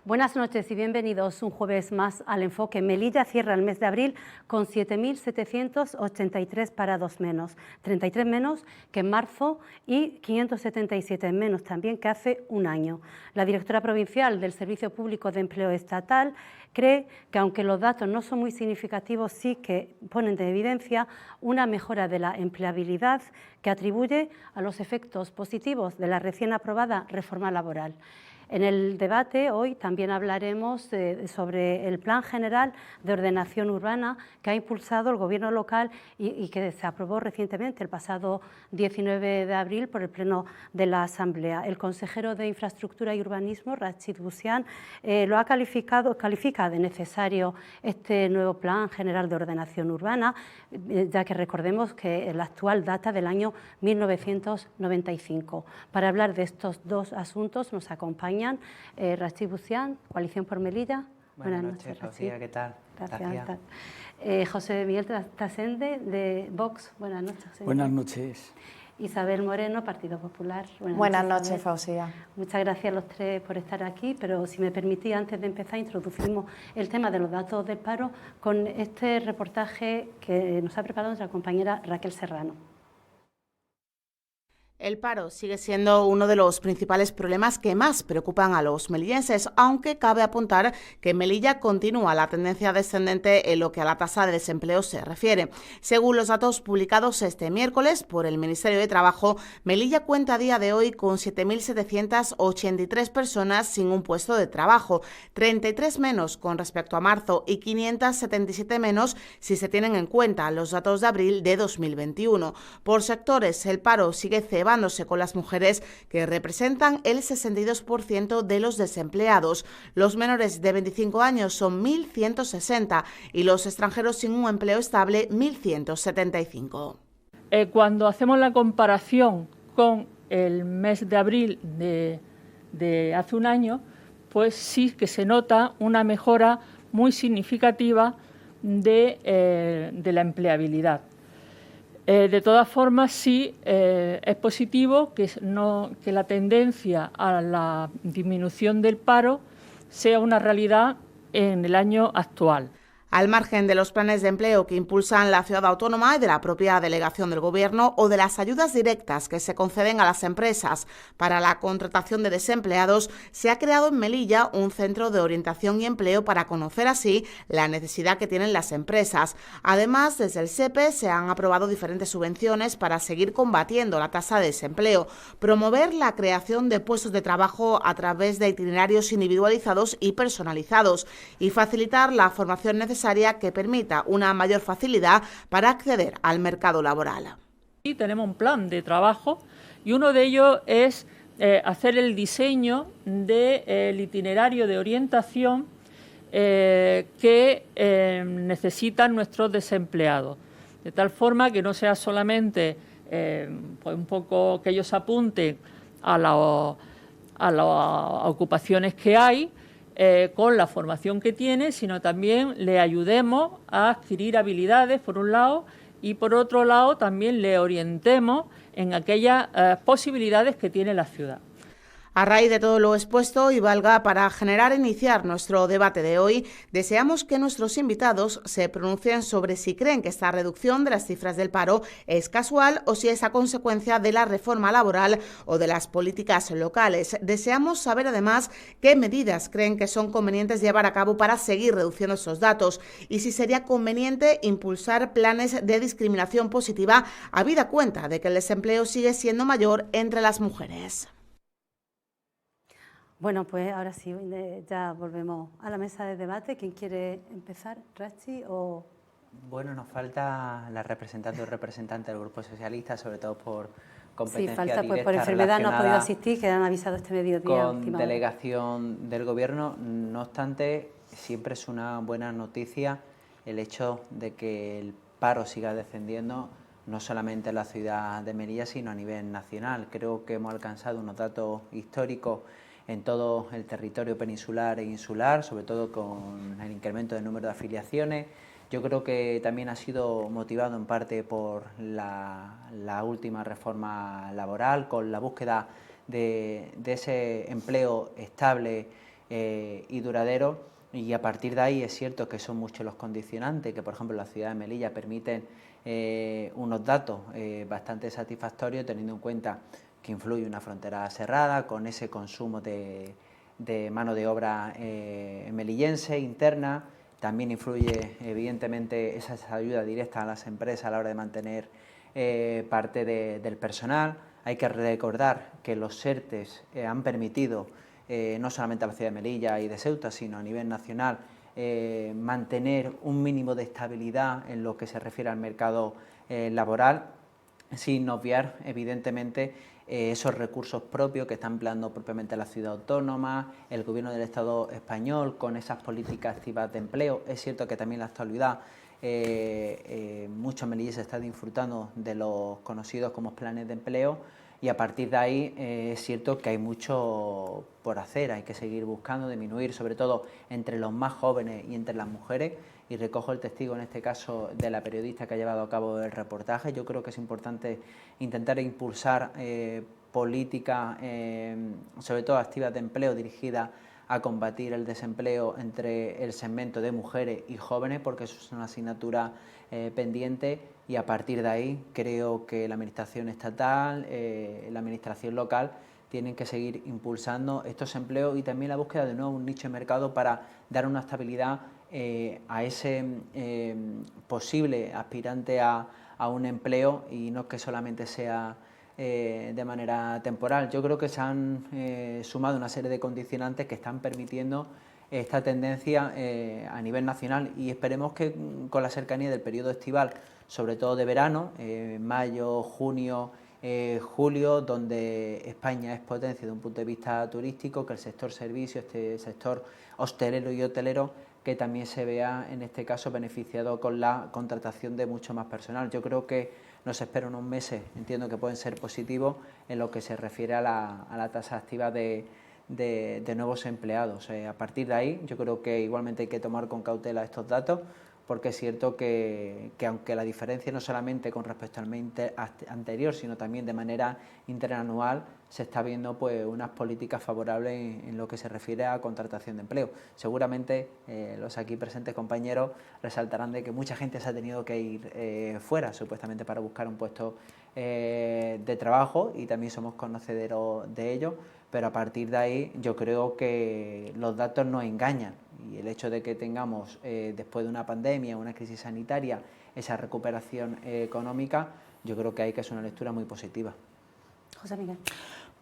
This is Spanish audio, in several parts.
Buenas noches y bienvenidos un jueves más al Enfoque. Melilla cierra el mes de abril con 7.783 parados menos, 33 menos que en marzo y 577 menos también que hace un año. La directora provincial del Servicio Público de Empleo Estatal cree que, aunque los datos no son muy significativos, sí que ponen de evidencia una mejora de la empleabilidad que atribuye a los efectos positivos de la recién aprobada reforma laboral. En el debate hoy también hablaremos sobre el Plan General de Ordenación Urbana que ha impulsado el Gobierno local y que se aprobó recientemente, el pasado 19 de abril, por el Pleno de la Asamblea. El consejero de Infraestructura y Urbanismo, Rachid Boussian, califica de necesario este nuevo Plan General de Ordenación Urbana, ya que recordemos que el actual data del año 1995. Para hablar de estos dos asuntos nos acompañan Rachid Boussian, Coalición por Melilla. Buenas noches, Rocía, ¿qué tal? Gracias. José Miguel Tasende, de Vox. Buenas noches. Señor. Buenas noches. Isabel Moreno, Partido Popular. Buenas noches, Fausia. Muchas gracias a los tres por estar aquí, pero si me permitís, antes de empezar, introducimos el tema de los datos del paro con este reportaje que nos ha preparado nuestra compañera Raquel Serrano. El paro sigue siendo uno de los principales problemas que más preocupan a los melillenses, aunque cabe apuntar que en Melilla continúa la tendencia descendente en lo que a la tasa de desempleo se refiere. Según los datos publicados este miércoles por el Ministerio de Trabajo, Melilla cuenta a día de hoy con 7.783 personas sin un puesto de trabajo, 33 menos con respecto a marzo y 577 menos si se tienen en cuenta los datos de abril de 2021. Por sectores, el paro sigue cebándose con las mujeres, que representan el 62% de los desempleados. Los menores de 25 años son 1.160 y los extranjeros sin un empleo estable 1.175. Cuando hacemos la comparación con el mes de abril de hace un año, pues sí que se nota una mejora muy significativa de la empleabilidad. De todas formas, sí es positivo que la tendencia a la disminución del paro sea una realidad en el año actual. Al margen de los planes de empleo que impulsan la ciudad autónoma y de la propia delegación del Gobierno, o de las ayudas directas que se conceden a las empresas para la contratación de desempleados, se ha creado en Melilla un centro de orientación y empleo para conocer así la necesidad que tienen las empresas. Además, desde el SEPE se han aprobado diferentes subvenciones para seguir combatiendo la tasa de desempleo, promover la creación de puestos de trabajo a través de itinerarios individualizados y personalizados y facilitar la formación necesaria que permita una mayor facilidad para acceder al mercado laboral. Y tenemos un plan de trabajo y uno de ellos es hacer el diseño del itinerario de orientación que necesitan nuestros desempleados, de tal forma que no sea solamente pues un poco que ellos apunten a las ocupaciones que hay, con la formación que tiene, sino también le ayudemos a adquirir habilidades, por un lado, y por otro lado también le orientemos en aquellas posibilidades que tiene la ciudad. A raíz de todo lo expuesto y valga para iniciar nuestro debate de hoy, deseamos que nuestros invitados se pronuncien sobre si creen que esta reducción de las cifras del paro es casual o si es a consecuencia de la reforma laboral o de las políticas locales. Deseamos saber además qué medidas creen que son convenientes llevar a cabo para seguir reduciendo esos datos y si sería conveniente impulsar planes de discriminación positiva, habida cuenta de que el desempleo sigue siendo mayor entre las mujeres. Bueno, pues ahora sí, ya volvemos a la mesa de debate. ¿Quién quiere empezar, Rachi o...? Bueno, nos falta la representante o representante del Grupo Socialista, sobre todo por competencia sí, falta, directa, pues por enfermedad no ha podido asistir, que han avisado este mediodía. Con delegación del Gobierno. No obstante, siempre es una buena noticia el hecho de que el paro siga descendiendo, no solamente en la ciudad de Melilla, sino a nivel nacional. Creo que hemos alcanzado unos datos históricos en todo el territorio peninsular e insular, sobre todo con el incremento del número de afiliaciones. Yo creo que también ha sido motivado en parte por la última reforma laboral, con la búsqueda de ese empleo estable y duradero, y a partir de ahí es cierto que son muchos los condicionantes que, por ejemplo, en la ciudad de Melilla permiten unos datos bastante satisfactorios, teniendo en cuenta que influye una frontera cerrada con ese consumo de mano de obra melillense interna. También influye evidentemente esas ayudas directas a las empresas a la hora de mantener parte del personal. Hay que recordar que los ERTEs han permitido, no solamente a la ciudad de Melilla y de Ceuta, sino a nivel nacional, mantener un mínimo de estabilidad en lo que se refiere al mercado laboral, sin obviar evidentemente esos recursos propios que está empleando propiamente la ciudad autónoma, el gobierno del Estado español con esas políticas activas de empleo. Es cierto que también en la actualidad muchos melillenses están disfrutando de los conocidos como planes de empleo, y a partir de ahí es cierto que hay mucho por hacer, hay que seguir buscando disminuir, sobre todo entre los más jóvenes y entre las mujeres, y recojo el testigo en este caso de la periodista que ha llevado a cabo el reportaje. Yo creo que es importante intentar impulsar políticas, sobre todo activas de empleo, dirigidas a combatir el desempleo entre el segmento de mujeres y jóvenes, porque eso es una asignatura pendiente, y a partir de ahí creo que la administración estatal, la administración local tienen que seguir impulsando estos empleos y también la búsqueda de nuevo un nicho de mercado para dar una estabilidad a ese posible aspirante a un empleo, y no que solamente sea de manera temporal. Yo creo que se han sumado una serie de condicionantes que están permitiendo esta tendencia a nivel nacional, y esperemos que con la cercanía del periodo estival, sobre todo de verano, mayo, junio, julio, donde España es potencia desde un punto de vista turístico, que el sector servicio, este sector hostelero y hotelero, que también se vea en este caso beneficiado con la contratación de mucho más personal. Yo creo que nos espera unos meses, entiendo que pueden ser positivos en lo que se refiere a la tasa activa de nuevos empleados. A partir de ahí yo creo que igualmente hay que tomar con cautela estos datos, porque es cierto que aunque la diferencia no solamente con respecto al mes anterior, sino también de manera interanual, se está viendo pues unas políticas favorables en lo que se refiere a contratación de empleo. Seguramente los aquí presentes compañeros resaltarán de que mucha gente se ha tenido que ir fuera, supuestamente para buscar un puesto de trabajo, y también somos conocedores de ello, pero a partir de ahí yo creo que los datos nos engañan, y el hecho de que tengamos después de una pandemia, una crisis sanitaria, esa recuperación económica, yo creo que hay que hacer una lectura muy positiva. José Miguel.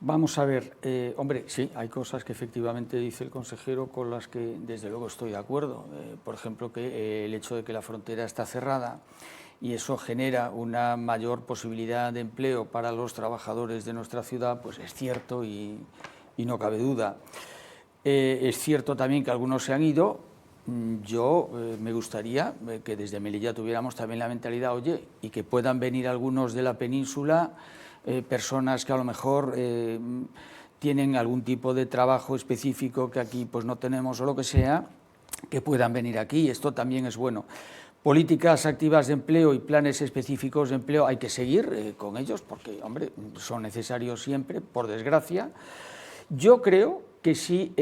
Vamos a ver, hombre, sí, hay cosas que efectivamente dice el consejero con las que desde luego estoy de acuerdo. Por ejemplo, que el hecho de que la frontera está cerrada y eso genera una mayor posibilidad de empleo para los trabajadores de nuestra ciudad, pues es cierto y no cabe duda. Es cierto también que algunos se han ido. Yo me gustaría que desde Melilla tuviéramos también la mentalidad, oye, y que puedan venir algunos de la península, personas que a lo mejor tienen algún tipo de trabajo específico que aquí pues no tenemos o lo que sea, que puedan venir aquí. Esto también es bueno. Políticas activas de empleo y planes específicos de empleo hay que seguir con ellos porque, hombre, son necesarios siempre, por desgracia. Yo creo que si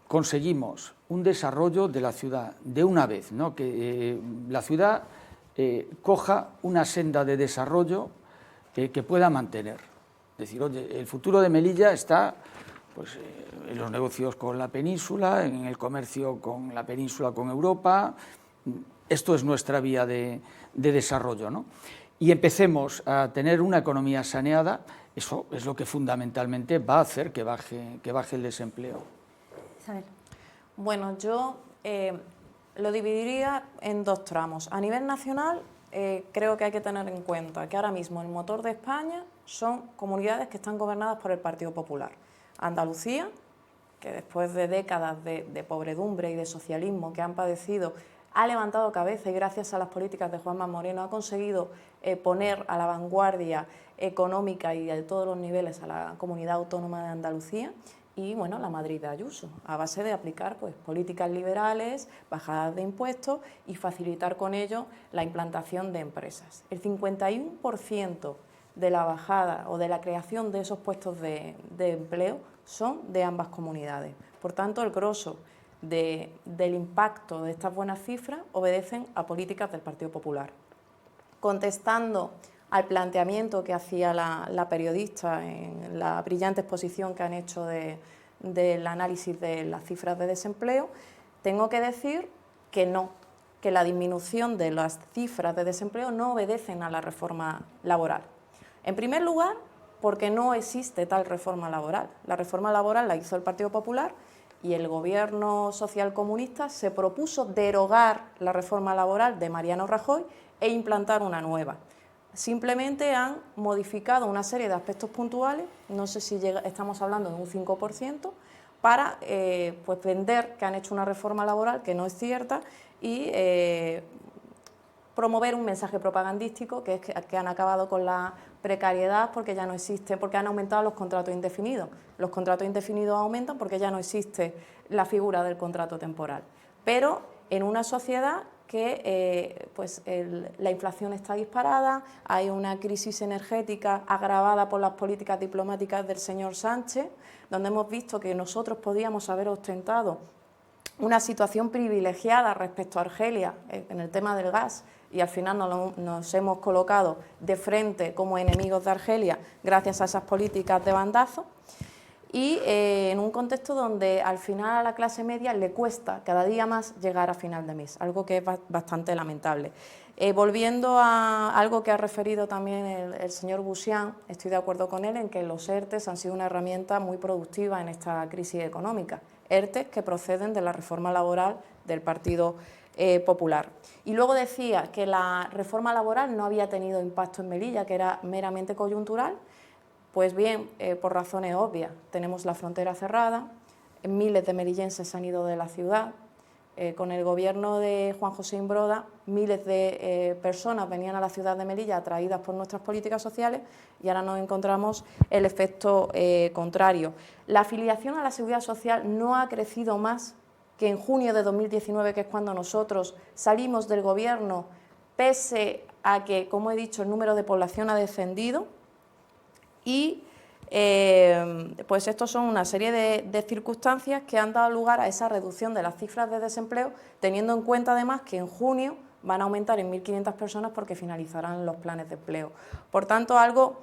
conseguimos un desarrollo de la ciudad de una vez, ¿no? Que la ciudad coja una senda de desarrollo que pueda mantener. Es decir, oye, el futuro de Melilla está pues, en los negocios con la península, en el comercio con la península, con Europa. Esto es nuestra vía de desarrollo, ¿no? Y empecemos a tener una economía saneada. Eso es lo que fundamentalmente va a hacer que baje el desempleo. Isabel. Bueno, yo lo dividiría en dos tramos. A nivel nacional, creo que hay que tener en cuenta que ahora mismo el motor de España son comunidades que están gobernadas por el Partido Popular. Andalucía, que después de décadas de pobredumbre y de socialismo que han padecido, ha levantado cabeza y gracias a las políticas de Juanma Moreno ha conseguido poner a la vanguardia económica y de todos los niveles a la comunidad autónoma de Andalucía. Y bueno, la Madrid de Ayuso, a base de aplicar pues, políticas liberales, bajadas de impuestos y facilitar con ello la implantación de empresas. El 51% de la bajada o de la creación de esos puestos de empleo son de ambas comunidades. Por tanto, el grosso del impacto de estas buenas cifras obedecen a políticas del Partido Popular. Contestando al planteamiento que hacía la periodista en la brillante exposición que han hecho del análisis de las cifras de desempleo, tengo que decir que no, que la disminución de las cifras de desempleo no obedecen a la reforma laboral. En primer lugar, porque no existe tal reforma laboral. La reforma laboral la hizo el Partido Popular y el Gobierno socialcomunista se propuso derogar la reforma laboral de Mariano Rajoy e implantar una nueva. Simplemente han modificado una serie de aspectos puntuales, no sé si estamos hablando de un 5%, para pues vender que han hecho una reforma laboral que no es cierta y promover un mensaje propagandístico que es que han acabado con la precariedad porque ya no existe, porque han aumentado los contratos indefinidos. Los contratos indefinidos aumentan porque ya no existe la figura del contrato temporal. Pero en una sociedad que la inflación está disparada, hay una crisis energética agravada por las políticas diplomáticas del señor Sánchez, donde hemos visto que nosotros podíamos haber ostentado una situación privilegiada respecto a Argelia en el tema del gas y al final nos hemos colocado de frente como enemigos de Argelia gracias a esas políticas de bandazo y en un contexto donde al final a la clase media le cuesta cada día más llegar a final de mes, algo que es bastante lamentable. Volviendo a algo que ha referido también el señor Busián, estoy de acuerdo con él en que los ERTEs han sido una herramienta muy productiva en esta crisis económica. ERTEs que proceden de la reforma laboral del Partido Popular. Y luego decía que la reforma laboral no había tenido impacto en Melilla, que era meramente coyuntural. Pues bien, por razones obvias, tenemos la frontera cerrada, miles de melillenses se han ido de la ciudad, con el gobierno de Juan José Imbroda, miles de personas venían a la ciudad de Melilla atraídas por nuestras políticas sociales y ahora nos encontramos el efecto contrario. La afiliación a la Seguridad Social no ha crecido más que en junio de 2019, que es cuando nosotros salimos del gobierno, pese a que, como he dicho, el número de población ha descendido. Y pues estos son una serie de circunstancias que han dado lugar a esa reducción de las cifras de desempleo, teniendo en cuenta además que en junio van a aumentar en 1.500 personas porque finalizarán los planes de empleo. Por tanto, algo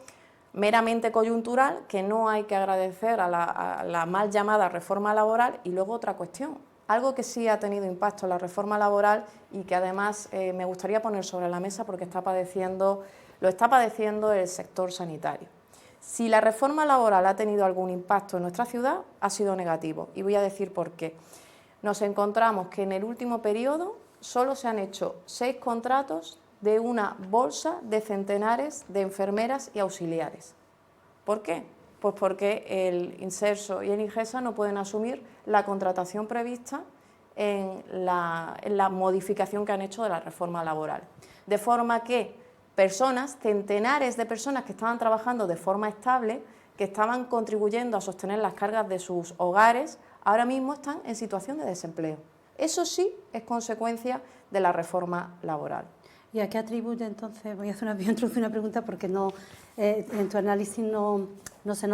meramente coyuntural que no hay que agradecer a la mal llamada reforma laboral. Y luego otra cuestión, algo que sí ha tenido impacto en la reforma laboral y que además me gustaría poner sobre la mesa porque lo está padeciendo el sector sanitario. Si la reforma laboral ha tenido algún impacto en nuestra ciudad, ha sido negativo. Y voy a decir por qué. Nos encontramos que en el último periodo solo se han hecho 6 contratos de una bolsa de centenares de enfermeras y auxiliares. ¿Por qué? Pues porque el Inserso y el Ingesa no pueden asumir la contratación prevista en la modificación que han hecho de la reforma laboral. De forma que centenares de personas que estaban trabajando de forma estable, que estaban contribuyendo a sostener las cargas de sus hogares, ahora mismo están en situación de desempleo. Eso sí es consecuencia de la reforma laboral. ¿Y a qué atribuye entonces? Voy a introducir una pregunta porque no, en tu análisis no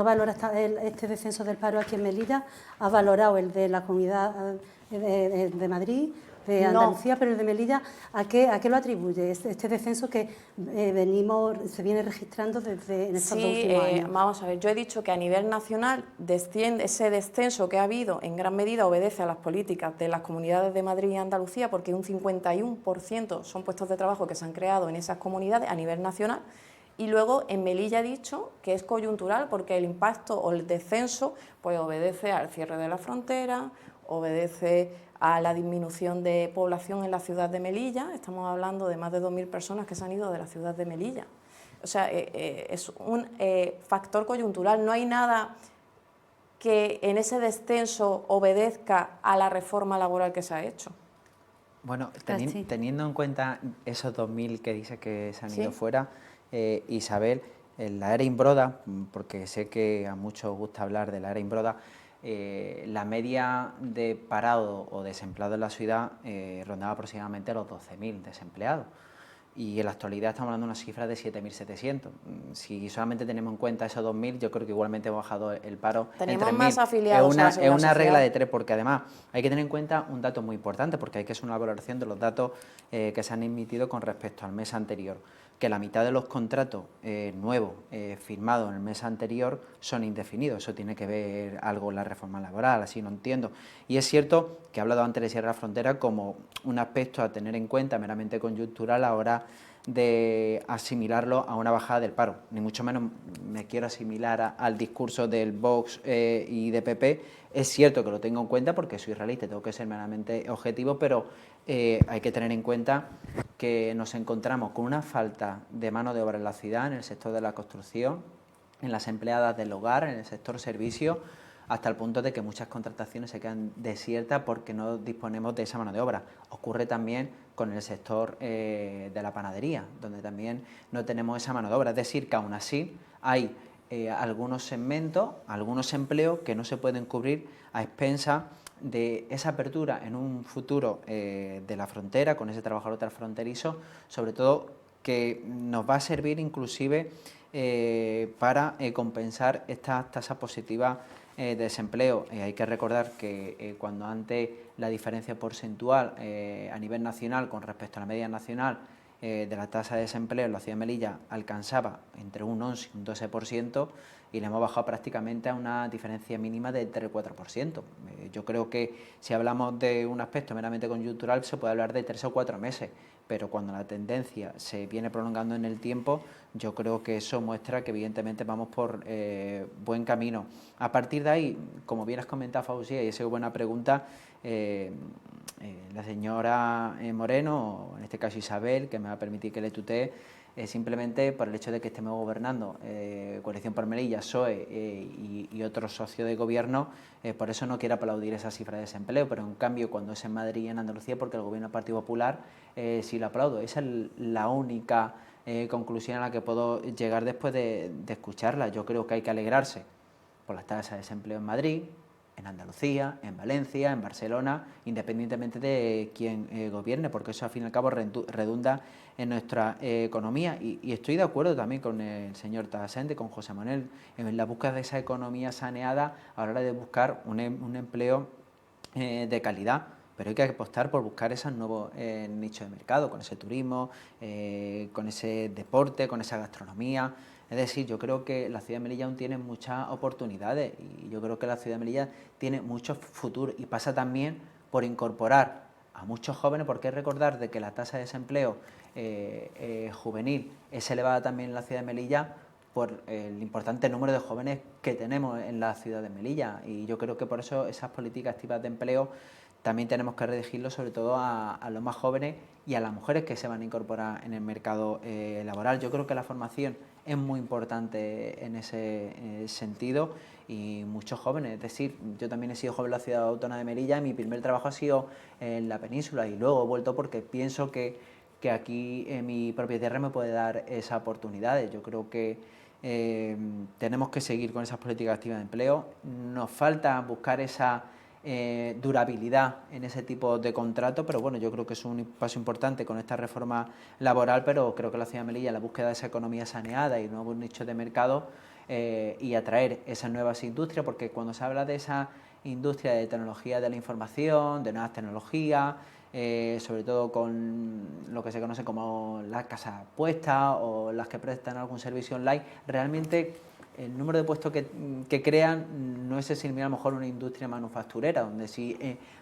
valora este descenso del paro aquí en Melilla. ¿Has valorado el de la Comunidad de Madrid, de Andalucía, no, pero el de Melilla, ¿a qué lo atribuye este descenso que se viene registrando en estos dos últimos años? Vamos a ver, yo he dicho que a nivel nacional ese descenso que ha habido en gran medida obedece a las políticas de las comunidades de Madrid y Andalucía, porque un 51% son puestos de trabajo que se han creado en esas comunidades a nivel nacional. Y luego en Melilla he dicho que es coyuntural porque el impacto o el descenso pues obedece al cierre de la frontera, obedece a la disminución de población en la ciudad de Melilla. Estamos hablando de más de 2.000 personas que se han ido de la ciudad de Melilla. O sea, es un factor coyuntural. No hay nada que en ese descenso obedezca a la reforma laboral que se ha hecho. Bueno, teniendo en cuenta esos 2.000 que dice que se han ido fuera, Isabel, en la era Imbroda, porque sé que a muchos os gusta hablar de la era Imbroda, la media de parado o desempleado en la ciudad rondaba aproximadamente los 12.000 desempleados. y en la actualidad estamos hablando de una cifra de 7.700. Si solamente tenemos en cuenta esos 2.000, yo creo que igualmente hemos bajado el paro Tenemos en 3.000. más afiliados a la Es Seguridad una regla Social. de 3, porque además hay que tener en cuenta un dato muy importante, porque hay que hacer una valoración de los datos que se han emitido con respecto al mes anterior, que la mitad de los contratos nuevos firmados en el mes anterior son indefinidos. Eso tiene que ver algo con la reforma laboral, así no entiendo. Y es cierto que he hablado antes de Sierra de la Frontera como un aspecto a tener en cuenta meramente conjuntural a la hora de asimilarlo a una bajada del paro. Ni mucho menos me quiero asimilar al discurso del Vox y de PP. Es cierto que lo tengo en cuenta porque soy realista, tengo que ser meramente objetivo, pero hay que tener en cuenta que nos encontramos con una falta de mano de obra en la ciudad, en el sector de la construcción, en las empleadas del hogar, en el sector servicio, hasta el punto de que muchas contrataciones se quedan desiertas porque no disponemos de esa mano de obra. Ocurre también con el sector de la panadería, donde también no tenemos esa mano de obra. Es decir, que aún así hay algunos segmentos, algunos empleos que no se pueden cubrir a expensas de esa apertura en un futuro de la frontera, con ese trabajador transfronterizo, sobre todo que nos va a servir inclusive para compensar estas tasas positivas de desempleo. Hay que recordar que cuando antes la diferencia porcentual a nivel nacional con respecto a la media nacional de la tasa de desempleo en la ciudad de Melilla alcanzaba entre un 11 y un 12%, y le hemos bajado prácticamente a una diferencia mínima de 3 o 4%. Yo creo que si hablamos de un aspecto meramente conjuntural se puede hablar de 3 o 4 meses, pero cuando la tendencia se viene prolongando en el tiempo, yo creo que eso muestra que evidentemente vamos por buen camino. A partir de ahí, como bien has comentado, Fausía, y esa es buena pregunta, la señora Moreno, o en este caso Isabel, que me va a permitir que le tutee, simplemente por el hecho de que estemos gobernando Coalición por Melilla, PSOE y otros socios de gobierno, por eso no quiere aplaudir esa cifra de desempleo, pero en cambio cuando es en Madrid y en Andalucía, porque el gobierno del Partido Popular, sí lo aplaudo. Esa es la única conclusión a la que puedo llegar después de escucharla. Yo creo que hay que alegrarse por las tasas de desempleo en Madrid, en Andalucía, en Valencia, en Barcelona, independientemente de quién gobierne, porque eso al fin y al cabo redunda en nuestra economía. Y estoy de acuerdo también con el señor Tasente, con José Manuel, en la búsqueda de esa economía saneada a la hora de buscar un empleo de calidad. Pero hay que apostar por buscar esos nuevos nichos de mercado, con ese turismo, con ese deporte, con esa gastronomía. Es decir, yo creo que la ciudad de Melilla aún tiene muchas oportunidades y yo creo que la ciudad de Melilla tiene mucho futuro, y pasa también por incorporar a muchos jóvenes, porque hay que recordar de que la tasa de desempleo juvenil es elevada también en la ciudad de Melilla por el importante número de jóvenes que tenemos en la ciudad de Melilla, y yo creo que por eso esas políticas activas de empleo también tenemos que redirigirlo sobre todo a los más jóvenes y a las mujeres que se van a incorporar en el mercado laboral. Yo creo que la formación es muy importante en ese sentido, y muchos jóvenes, es decir, yo también he sido joven en la ciudad autónoma de Melilla y mi primer trabajo ha sido en la península, y luego he vuelto porque pienso que aquí en mi propia tierra me puede dar esas oportunidades. Yo creo que tenemos que seguir con esas políticas activas de empleo. Nos falta buscar esa durabilidad en ese tipo de contrato, pero bueno, yo creo que es un paso importante con esta reforma laboral, pero creo que la ciudad de Melilla, la búsqueda de esa economía saneada y nuevos nichos de mercado y atraer esas nuevas industrias, porque cuando se habla de esa industria de tecnología de la información, de nuevas tecnologías, sobre todo con lo que se conoce como las casas puestas o las que prestan algún servicio online, realmente el número de puestos que crean no es similar a lo mejor una industria manufacturera, donde sí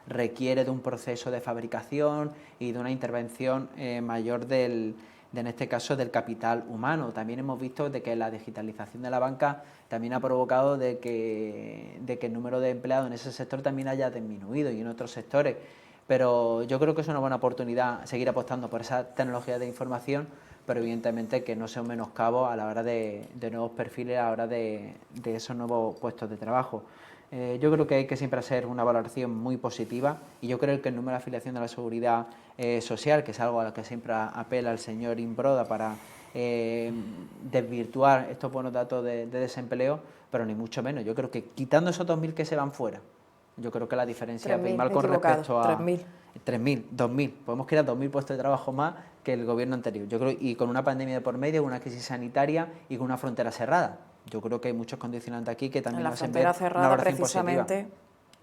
requiere de un proceso de fabricación y de una intervención mayor en este caso del capital humano. También hemos visto de que la digitalización de la banca también ha provocado de que el número de empleados en ese sector también haya disminuido, y en otros sectores. Pero yo creo que es una buena oportunidad seguir apostando por esa tecnología de información, pero evidentemente que no sea un menoscabo a la hora de nuevos perfiles, a la hora de esos nuevos puestos de trabajo. Yo creo que hay que siempre hacer una valoración muy positiva, y yo creo que el número de afiliación de la seguridad social, que es algo a lo que siempre apela el señor Imbroda para desvirtuar estos buenos datos de desempleo, pero ni mucho menos. Yo creo que quitando esos 2.000 que se van fuera, Yo creo que la diferencia 3.000, abismal con equivocado, respecto a... 3.000. 3.000, 2.000, podemos crear 2.000 puestos de trabajo más que el gobierno anterior. Yo creo, y con una pandemia de por medio, una crisis sanitaria y con una frontera cerrada. Yo creo que hay muchos condicionantes aquí que también En la hacen frontera ver cerrada, una valoración positiva. precisamente.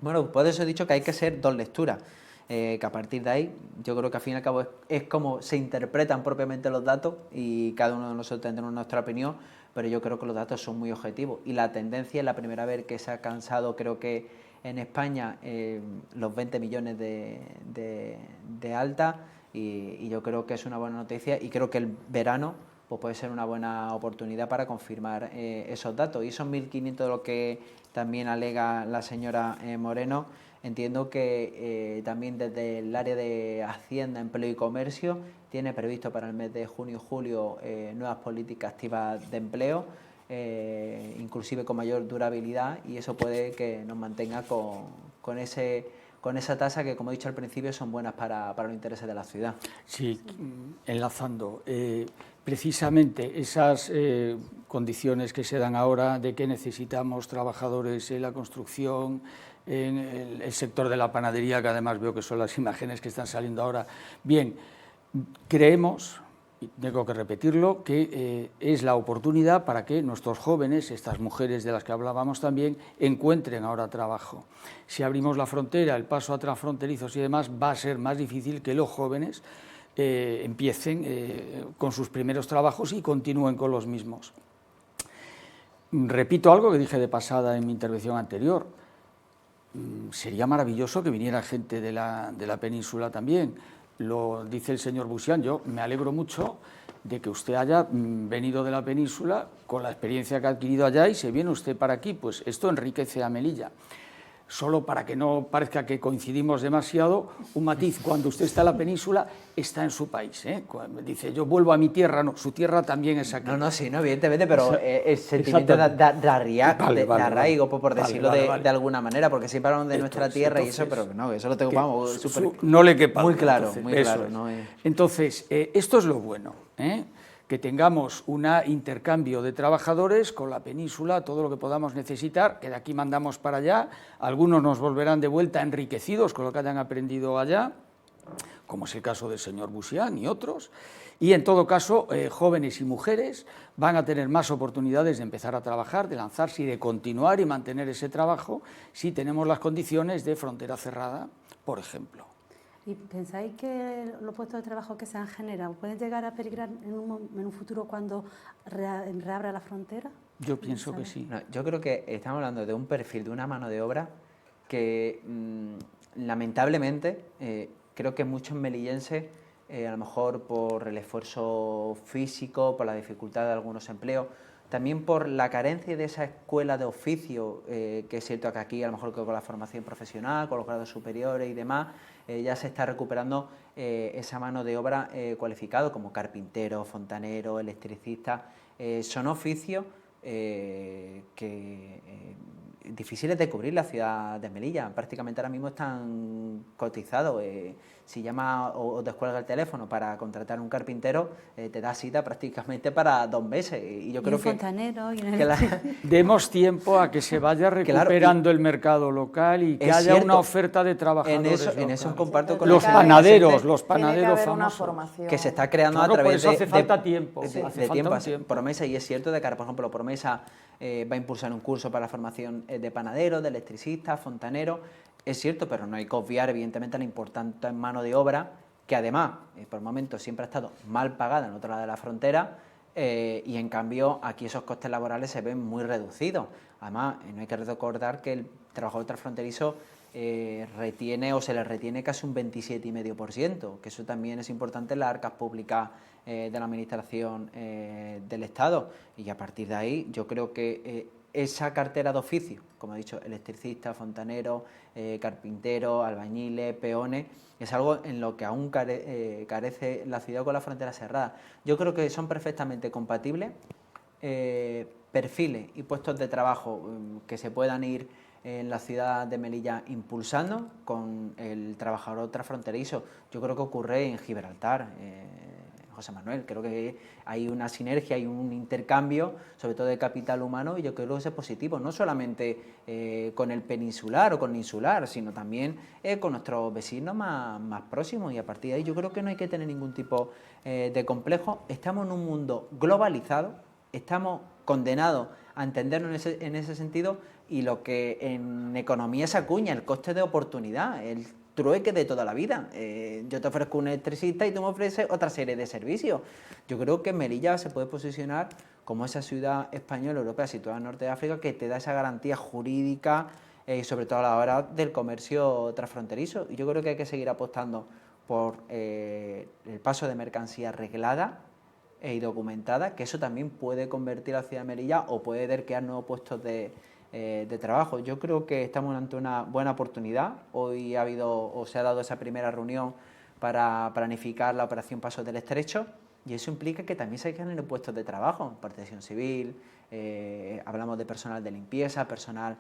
Bueno, por eso he dicho que hay que ser dos lecturas, que a partir de ahí yo creo que al fin y al cabo es como se interpretan propiamente los datos y cada uno de nosotros tendrá nuestra opinión, pero yo creo que los datos son muy objetivos y la tendencia es la primera vez que se ha alcanzado, creo que en España, los 20 millones de alta y yo creo que es una buena noticia y creo que el verano pues puede ser una buena oportunidad para confirmar esos datos. Y esos 1.500 de lo que también alega la señora Moreno, entiendo que también desde el área de Hacienda, Empleo y Comercio tiene previsto para el mes de junio y julio nuevas políticas activas de empleo, inclusive con mayor durabilidad, y eso puede que nos mantenga con esa tasa que, como he dicho al principio, son buenas para los intereses de la ciudad. Sí, enlazando, precisamente esas condiciones que se dan ahora de que necesitamos trabajadores en la construcción, en el sector de la panadería, que además veo que son las imágenes que están saliendo ahora. Bien, creemos, y tengo que repetirlo, que es la oportunidad para que nuestros jóvenes, estas mujeres de las que hablábamos también, encuentren ahora trabajo. Si abrimos la frontera, el paso a transfronterizos y demás, va a ser más difícil que los jóvenes empiecen con sus primeros trabajos y continúen con los mismos. Repito algo que dije de pasada en mi intervención anterior. Sería maravilloso que viniera gente de la península también. Lo dice el señor Busián, yo me alegro mucho de que usted haya venido de la península con la experiencia que ha adquirido allá y se viene usted para aquí, pues esto enriquece a Melilla. Solo para que no parezca que coincidimos demasiado, un matiz, cuando usted está en la península, está en su país, ¿eh? Dice, yo vuelvo a mi tierra, no, su tierra también es aquí. No, sí, no, evidentemente, pero el sentimiento de arraigo, por decirlo de alguna manera, porque siempre hablan de nuestra tierra y eso, pero no, eso lo tengo vamos, no le quepa muy claro, entonces, muy claro. No es... Entonces, esto es lo bueno, ¿eh? Que tengamos un intercambio de trabajadores con la península, todo lo que podamos necesitar, que de aquí mandamos para allá, algunos nos volverán de vuelta enriquecidos con lo que hayan aprendido allá, como es el caso del señor Busián y otros, y en todo caso, jóvenes y mujeres van a tener más oportunidades de empezar a trabajar, de lanzarse y de continuar y mantener ese trabajo si tenemos las condiciones de frontera cerrada, por ejemplo. ¿Y pensáis que los puestos de trabajo que se han generado pueden llegar a peligrar en un futuro cuando reabra la frontera? Yo pienso que sí. No, yo creo que estamos hablando de un perfil, de una mano de obra que lamentablemente creo que muchos melillenses, a lo mejor por el esfuerzo físico, por la dificultad de algunos empleos, también por la carencia de esa escuela de oficio, que es cierto que aquí a lo mejor con la formación profesional, con los grados superiores y demás, ya se está recuperando esa mano de obra cualificada como carpintero, fontanero, electricista. Son oficios difíciles de cubrir la ciudad de Melilla, prácticamente ahora mismo están cotizados. Si llamas o descuelgas el teléfono para contratar un carpintero, te da cita prácticamente para 2 meses. Y yo creo un fontanero, y demos tiempo a que se vaya recuperando el mercado local y que haya una oferta de trabajadores. En eso comparto con los panaderos famosos. Que se está creando a través hace falta tiempo. Promesa, y es cierto de que, por ejemplo, Promesa va a impulsar un curso para la formación de panaderos, de electricistas, fontaneros. Es cierto, pero no hay que obviar, evidentemente, la importante mano de obra, que además, por el momento, siempre ha estado mal pagada en otro lado de la frontera, y en cambio aquí esos costes laborales se ven muy reducidos. Además, no hay que recordar que el trabajador transfronterizo retiene o se le retiene casi un 27,5%, que eso también es importante en las arcas públicas de la Administración del Estado, y a partir de ahí yo creo que esa cartera de oficio, como he dicho, electricista, fontanero, carpintero, albañiles, peones, es algo en lo que aún carece la ciudad con la frontera cerrada. Yo creo que son perfectamente compatibles perfiles y puestos de trabajo que se puedan ir en la ciudad de Melilla impulsando con el trabajador transfronterizo. Yo creo que ocurre en Gibraltar. José Manuel. Creo que hay una sinergia, hay un intercambio, sobre todo de capital humano, y yo creo que eso es positivo, no solamente con el peninsular o con el insular, sino también con nuestros vecinos más próximos, y a partir de ahí yo creo que no hay que tener ningún tipo de complejo. Estamos en un mundo globalizado, estamos condenados a entendernos en ese sentido, y lo que en economía se acuña, el coste de oportunidad, el trueque de toda la vida. Yo te ofrezco un electricista y tú me ofreces otra serie de servicios. Yo creo que Melilla se puede posicionar como esa ciudad española, europea, situada en el norte de África, que te da esa garantía jurídica, sobre todo a la hora del comercio transfronterizo. Y yo creo que hay que seguir apostando por el paso de mercancía reglada y documentada, que eso también puede convertir a la ciudad de Melilla o puede crear nuevos puestos de trabajo. Yo creo que estamos ante una buena oportunidad. Hoy se ha dado esa primera reunión para planificar la operación Pasos del Estrecho, y eso implica que también se generen puestos de trabajo, protección civil, hablamos de personal de limpieza, personal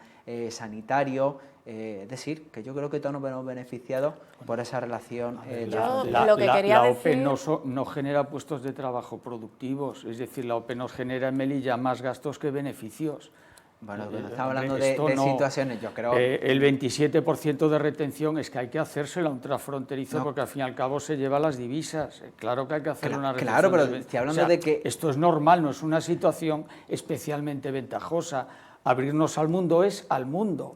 sanitario, es decir, que yo creo que todos nos vemos beneficiados por esa relación. La OPE no genera puestos de trabajo productivos, es decir, la OPE nos genera en Melilla más gastos que beneficios. Bueno, estamos hablando de situaciones, yo creo... el 27% de retención es que hay que hacérselo a un transfronterizo, porque al fin y al cabo se lleva las divisas. Claro que hay que hacer una retención. Claro, pero estoy hablando de que... Esto es normal, no es una situación especialmente ventajosa. Abrirnos al mundo es al mundo,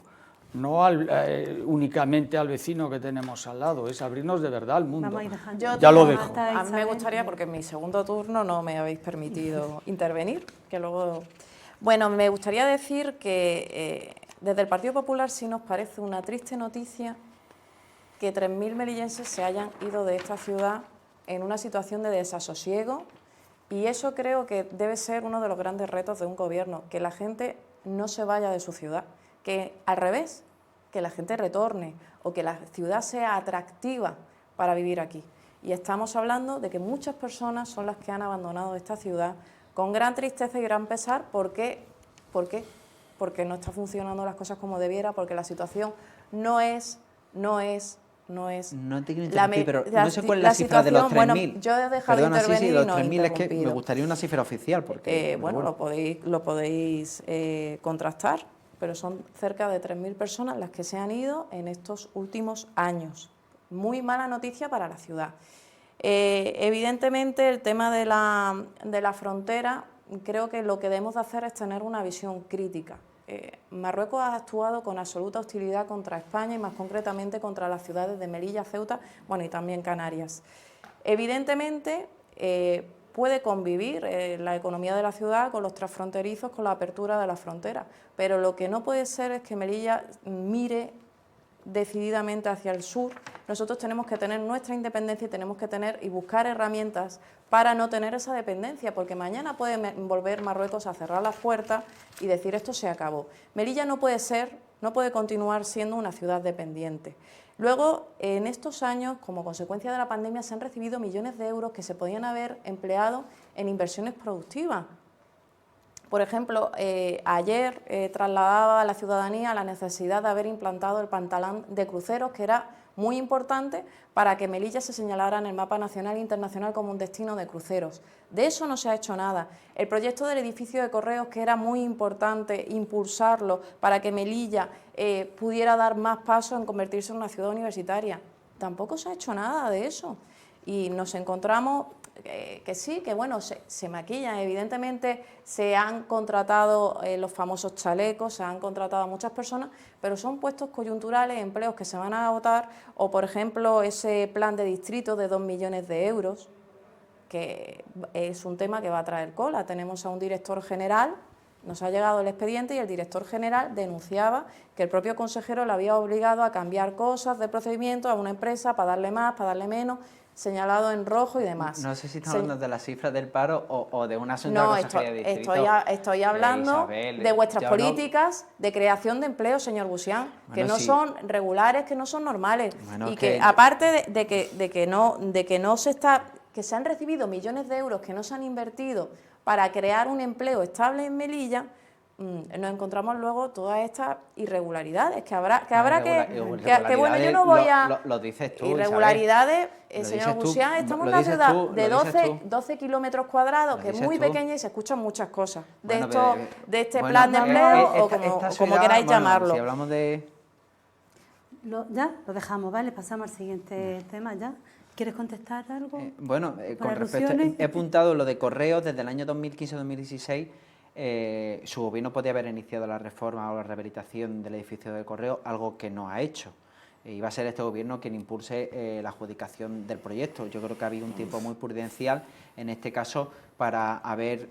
no únicamente al vecino que tenemos al lado, es abrirnos de verdad al mundo. Ya lo dejo. A mí me gustaría, porque en mi segundo turno no me habéis permitido intervenir, que luego... Bueno, me gustaría decir que desde el Partido Popular sí nos parece una triste noticia que 3.000 melillenses se hayan ido de esta ciudad en una situación de desasosiego, y eso creo que debe ser uno de los grandes retos de un gobierno, que la gente no se vaya de su ciudad, que al revés, que la gente retorne o que la ciudad sea atractiva para vivir aquí. Y estamos hablando de que muchas personas son las que han abandonado esta ciudad con gran tristeza y gran pesar. ¿Por qué? Porque no está funcionando las cosas como debiera, porque la situación no es... No te quiero interrumpir, pero no sé cuál es la cifra de los 3.000. Bueno, yo he dejado de intervenir y los no 3.000 es que me gustaría una cifra oficial. Porque, bueno, lo podéis contrastar, pero son cerca de 3.000 personas las que se han ido en estos últimos años. Muy mala noticia para la ciudad. Evidentemente, el tema de la frontera, creo que lo que debemos de hacer es tener una visión crítica. Marruecos ha actuado con absoluta hostilidad contra España, y más concretamente contra las ciudades de Melilla, Ceuta, bueno, y también Canarias. Evidentemente, puede convivir la economía de la ciudad con los transfronterizos, con la apertura de la frontera, pero lo que no puede ser es que Melilla mire decididamente hacia el sur. Nosotros tenemos que tener nuestra independencia y tenemos que tener y buscar herramientas para no tener esa dependencia, porque mañana puede volver Marruecos a cerrar las puertas y decir esto se acabó. Melilla no puede continuar siendo una ciudad dependiente. Luego, en estos años, como consecuencia de la pandemia, se han recibido millones de euros que se podían haber empleado en inversiones productivas. Por ejemplo, ayer trasladaba a la ciudadanía la necesidad de haber implantado el pantalón de cruceros, que era muy importante para que Melilla se señalara en el mapa nacional e internacional como un destino de cruceros. De eso no se ha hecho nada. El proyecto del edificio de correos, que era muy importante impulsarlo para que Melilla pudiera dar más pasos en convertirse en una ciudad universitaria, tampoco se ha hecho nada de eso. Y nos encontramos que sí, que bueno, se maquillan. Evidentemente se han contratado los famosos chalecos, se han contratado a muchas personas, pero son puestos coyunturales, empleos que se van a agotar, o por ejemplo ese plan de distrito de 2 millones de euros, que es un tema que va a traer cola. Tenemos a un director general, nos ha llegado el expediente y el director general denunciaba que el propio consejero le había obligado a cambiar cosas de procedimiento a una empresa para darle más, para darle menos, señalado en rojo y demás. No sé si estamos hablando de las cifras del paro o de una asunto no, de consejería de distrito. Estoy hablando de vuestras políticas de creación de empleo, señor Busián, que no son regulares, que no son normales, y que aparte que se han recibido millones de euros que no se han invertido para crear un empleo estable en Melilla, nos encontramos luego todas estas irregularidades que habrá bueno, yo Irregularidades no voy a... Lo dices tú, irregularidades, Isabel. señor Lo dices tú, Busián, estamos en lo una dices ciudad tú, de lo dices tú. 12 kilómetros cuadrados, Lo que es dices muy tú. pequeña y se escuchan muchas cosas de Bueno, esto, pero, de este bueno, plan de empleo o esta como ciudad, queráis bueno, llamarlo. Si hablamos de... Ya lo dejamos, ¿vale? Pasamos al siguiente tema ya. ¿Quieres contestar algo? Bueno, con ¿Para respecto, alusiones? he apuntado lo de Correos desde el año 2015-2016. Su gobierno podía haber iniciado la reforma o la rehabilitación del edificio de Correos, algo que no ha hecho. Y va a ser este gobierno quien impulse la adjudicación del proyecto. Yo creo que ha habido un tiempo muy prudencial en este caso para haber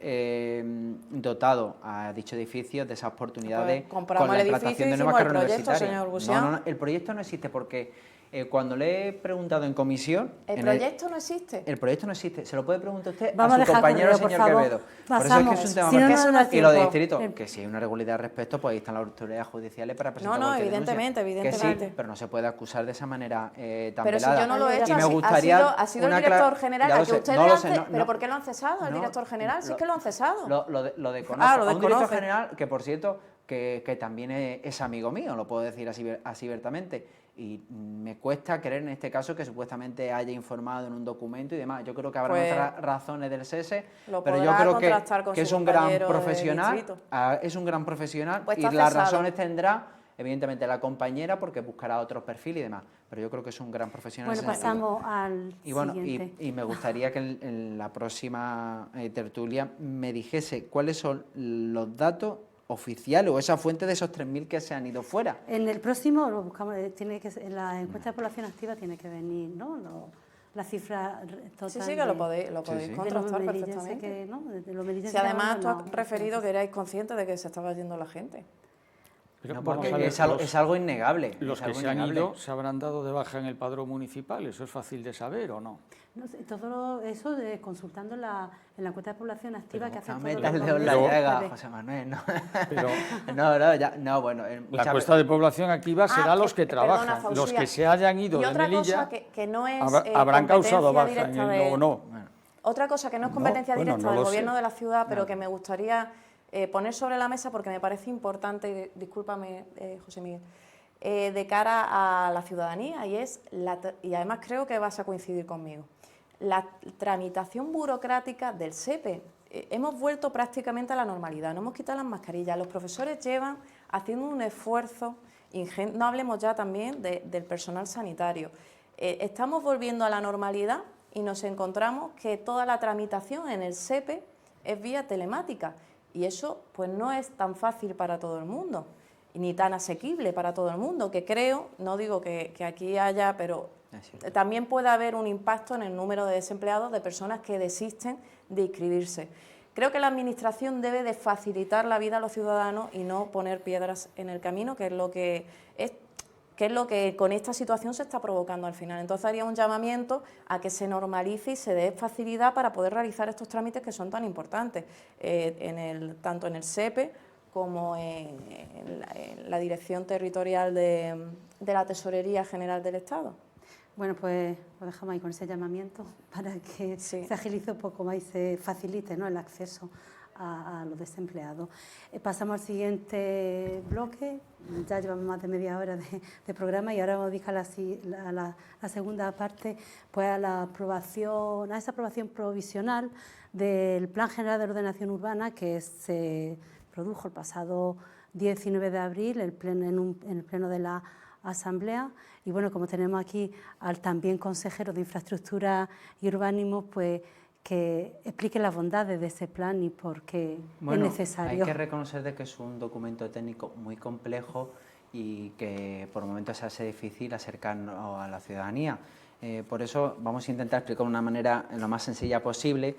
dotado a dicho edificio de esas oportunidades Pues compramos con la el implantación edificio, de nuevas hicimos el carreras proyecto, universitarias. señor Busián. No, el proyecto no existe porque cuando le he preguntado en comisión... ¿El proyecto no existe? El proyecto no existe, se lo puede preguntar usted Vamos a su a dejar compañero, Correo, por señor favor. Quevedo. Pasamos. Por eso es que es un tema Si no, personal. no da Y lo de tiempo. distrito, que si hay una irregularidad al respecto, pues ahí están las autoridades judiciales para presentar No, cualquier evidentemente, denuncia. Que evidentemente. sí, pero no se puede acusar de esa manera tan Pero si velada. yo no lo he hecho, Y me gustaría ha sido el una director clara- general ya a lo que sé, usted no le lo han sé, ce- no, ¿Pero no. por qué lo han cesado, el No, director general? Si es que lo han cesado. Lo desconozco. Ah, lo A un director desconoce. general que, por cierto, que también es amigo mío, lo puedo decir así abiertamente. Y me cuesta creer en este caso que supuestamente haya informado en un documento y demás. Yo creo que habrá Pues, otras razones del cese, lo pero yo podrá creo contrastar con que su es un gran compañero de profesional. distrito. Es un gran profesional Pues y está las cesado. razones tendrá, evidentemente, la compañera porque buscará otros perfiles y demás. Pero yo creo que es un gran profesional. Bueno, en ese sentido. pasamos al Y bueno, siguiente. y me gustaría que en la próxima tertulia me dijese cuáles son los datos oficiales o esa fuente de esos 3.000 que se han ido fuera. En el próximo lo buscamos, en la encuesta de población activa tiene que venir, ¿no? La cifra total. Sí, que lo podéis sí. contrastar de los melillenses perfectamente. que, ¿no? De los melillenses Si además que tú hablamos, has no, referido no. que erais conscientes de que se estaba yendo la gente. Pero No, vamos porque a ver, es algo innegable. Los es que algo se han innegable. ido se habrán dado de baja en el padrón municipal, ¿eso es fácil de saber o no? No sé, eso consultando en la encuesta de población activa que hace No todos metas los el dedo en la meses. llaga, José Manuel. No, Pero bueno. la encuesta de población activa será los que perdona, trabajan, los Faustía. que se hayan ido Y de otra Melilla cosa que no es habrán causado competencia baja en directa el de- o no. Otra cosa que no es No, competencia bueno, directa no del lo gobierno sé. de la ciudad, pero que me gustaría poner sobre la mesa porque me parece importante, discúlpame, José Miguel, de cara a la ciudadanía y además creo que vas a coincidir conmigo, la tramitación burocrática del SEPE. Hemos vuelto prácticamente a la normalidad, no hemos quitado las mascarillas, los profesores llevan haciendo un esfuerzo ingente, no hablemos ya también del personal sanitario. Estamos volviendo a la normalidad y nos encontramos que toda la tramitación en el SEPE es vía telemática y eso pues no es tan fácil para todo el mundo ni tan asequible para todo el mundo, que creo, no digo que aquí haya, pero también puede haber un impacto en el número de desempleados, de personas que desisten de inscribirse. Creo que la Administración debe de facilitar la vida a los ciudadanos y no poner piedras en el camino, que es lo que con esta situación se está provocando al final. Entonces haría un llamamiento a que se normalice y se dé facilidad para poder realizar estos trámites que son tan importantes, tanto en el SEPE como en la Dirección Territorial de la Tesorería General del Estado. Bueno, pues lo dejamos ahí con ese llamamiento para que Sí. se agilice un poco más y se facilite, ¿no?, el acceso a los desempleados. Pasamos al siguiente bloque. Ya llevamos más de media hora de programa y ahora vamos a dedicar la segunda parte pues a esa aprobación provisional del Plan General de Ordenación Urbana que se produjo el pasado 19 de abril en el pleno de la Asamblea. Y bueno, como tenemos aquí al también consejero de Infraestructura y Urbanismo, pues que explique las bondades de ese plan y por qué es necesario. Hay que reconocer de que es un documento técnico muy complejo y que por momentos se hace difícil acercarnos a la ciudadanía. Por eso vamos a intentar explicar de una manera lo más sencilla posible,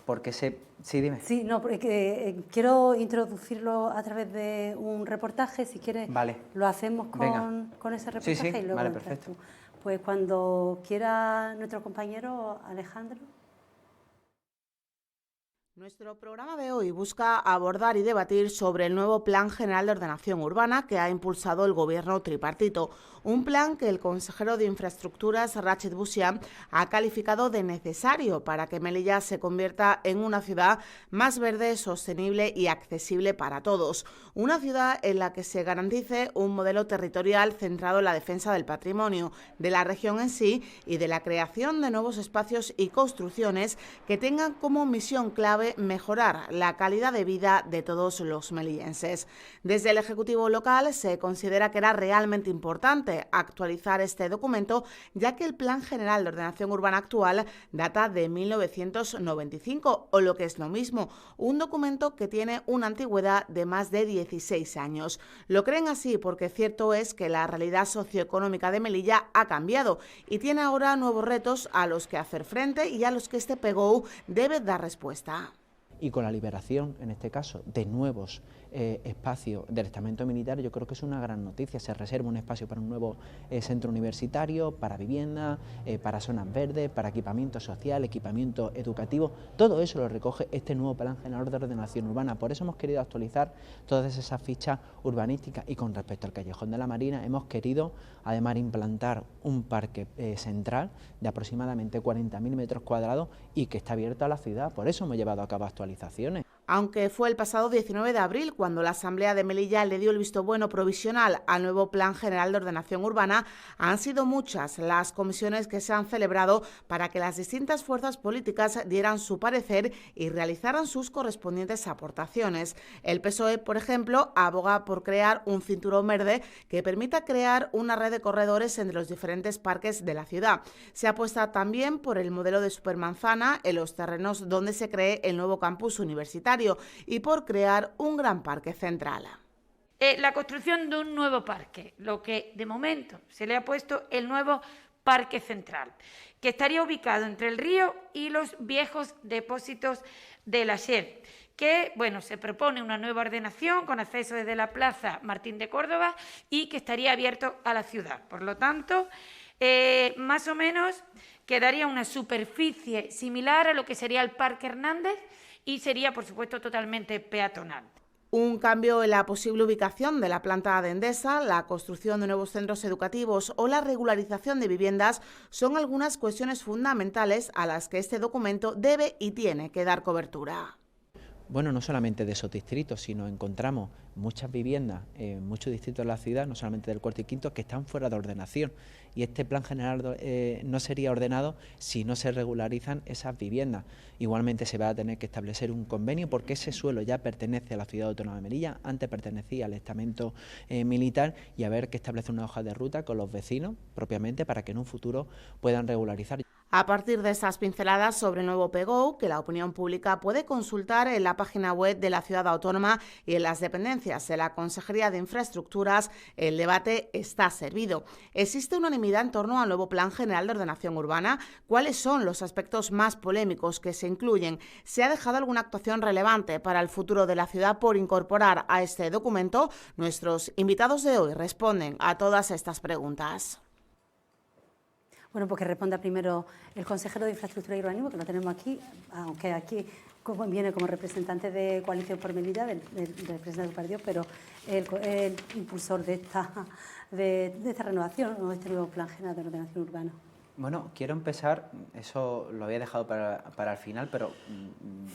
porque Sí, dime. Sí, no, porque quiero introducirlo a través de un reportaje, si quieres Vale. lo hacemos con ese reportaje Sí, y luego vale, entras perfecto. tú. Pues cuando quiera nuestro compañero Alejandro. Nuestro programa de hoy busca abordar y debatir sobre el nuevo Plan General de Ordenación Urbana que ha impulsado el Gobierno tripartito, Un plan que el consejero de Infraestructuras, Rachid Bouchian, ha calificado de necesario para que Melilla se convierta en una ciudad más verde, sostenible y accesible para todos. Una ciudad en la que se garantice un modelo territorial centrado en la defensa del patrimonio, de la región en sí y de la creación de nuevos espacios y construcciones que tengan como misión clave mejorar la calidad de vida de todos los melillenses. Desde el Ejecutivo local se considera que era realmente importante actualizar este documento, ya que el Plan General de Ordenación Urbana actual data de 1995, o lo que es lo mismo, un documento que tiene una antigüedad de más de 16 años. Lo creen así porque cierto es que la realidad socioeconómica de Melilla ha cambiado y tiene ahora nuevos retos a los que hacer frente y a los que este PGO debe dar respuesta. Y con la liberación, en este caso, de nuevos espacios del estamento militar, yo creo que es una gran noticia. Se reserva un espacio para un nuevo centro universitario, para vivienda, para zonas verdes, para equipamiento social, equipamiento educativo. Todo eso lo recoge este nuevo Plan General de Ordenación Urbana. Por eso hemos querido actualizar todas esas fichas urbanísticas, y con respecto al Callejón de la Marina hemos querido además implantar un parque central de aproximadamente 40.000 metros cuadrados y que está abierto a la ciudad. Por eso hemos llevado a cabo actualizaciones. Aunque fue el pasado 19 de abril cuando la Asamblea de Melilla le dio el visto bueno provisional al nuevo Plan General de Ordenación Urbana, han sido muchas las comisiones que se han celebrado para que las distintas fuerzas políticas dieran su parecer y realizaran sus correspondientes aportaciones. El PSOE, por ejemplo, aboga por crear un cinturón verde que permita crear una red de corredores entre los diferentes parques de la ciudad. Se apuesta también por el modelo de supermanzana en los terrenos donde se cree el nuevo campus universitario y por crear un gran parque central. La construcción de un nuevo parque, lo que de momento se le ha puesto el nuevo parque central, que estaría ubicado entre el río y los viejos depósitos de la Shell, que se propone una nueva ordenación con acceso desde la Plaza Martín de Córdoba y que estaría abierto a la ciudad. Por lo tanto, más o menos quedaría una superficie similar a lo que sería el Parque Hernández, y sería, por supuesto, totalmente peatonal. Un cambio en la posible ubicación de la planta de Endesa, la construcción de nuevos centros educativos o la regularización de viviendas son algunas cuestiones fundamentales a las que este documento debe y tiene que dar cobertura. Bueno, no solamente de esos distritos, sino encontramos muchas viviendas en muchos distritos de la ciudad, no solamente del cuarto y quinto, que están fuera de ordenación. Y este plan general no sería ordenado si no se regularizan esas viviendas. Igualmente se va a tener que establecer un convenio porque ese suelo ya pertenece a la Ciudad Autónoma de Melilla, antes pertenecía al estamento militar, y haber que establecer una hoja de ruta con los vecinos propiamente para que en un futuro puedan regularizar. A partir de estas pinceladas sobre el nuevo PGO, que la opinión pública puede consultar en la página web de la Ciudad Autónoma y en las dependencias de la Consejería de Infraestructuras, el debate está servido. ¿Existe unanimidad en torno al nuevo Plan General de Ordenación Urbana? ¿Cuáles son los aspectos más polémicos que se incluyen? ¿Se ha dejado alguna actuación relevante para el futuro de la ciudad por incorporar a este documento? Nuestros invitados de hoy responden a todas estas preguntas. Bueno, pues que responda primero el consejero de Infraestructura y Urbanismo, que lo tenemos aquí, aunque aquí viene como representante de Coalición por Melilla, del representante del partido, pero el impulsor de esta renovación, o de este nuevo Plan General de Ordenación Urbana. Bueno, quiero empezar, eso lo había dejado para el final, pero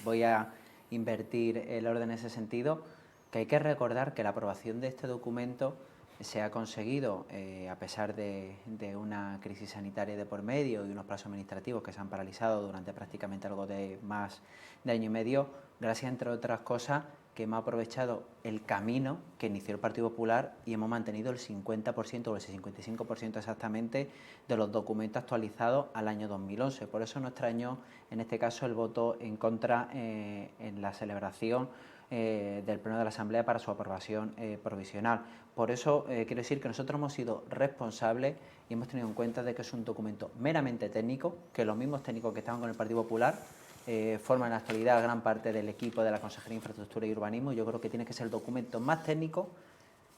voy a invertir el orden en ese sentido, que hay que recordar que la aprobación de este documento se ha conseguido, a pesar de una crisis sanitaria de por medio y unos plazos administrativos que se han paralizado durante prácticamente algo de más de año y medio, gracias, entre otras cosas, que hemos aprovechado el camino que inició el Partido Popular y hemos mantenido el 50% o el 55% exactamente de los documentos actualizados al año 2011. Por eso no extrañó, en este caso, el voto en contra en la celebración del Pleno de la Asamblea para su aprobación provisional. Por eso quiero decir que nosotros hemos sido responsables y hemos tenido en cuenta de que es un documento meramente técnico, que los mismos técnicos que estaban con el Partido Popular forman en la actualidad gran parte del equipo de la Consejería de Infraestructura y Urbanismo. Yo creo que tiene que ser el documento más técnico,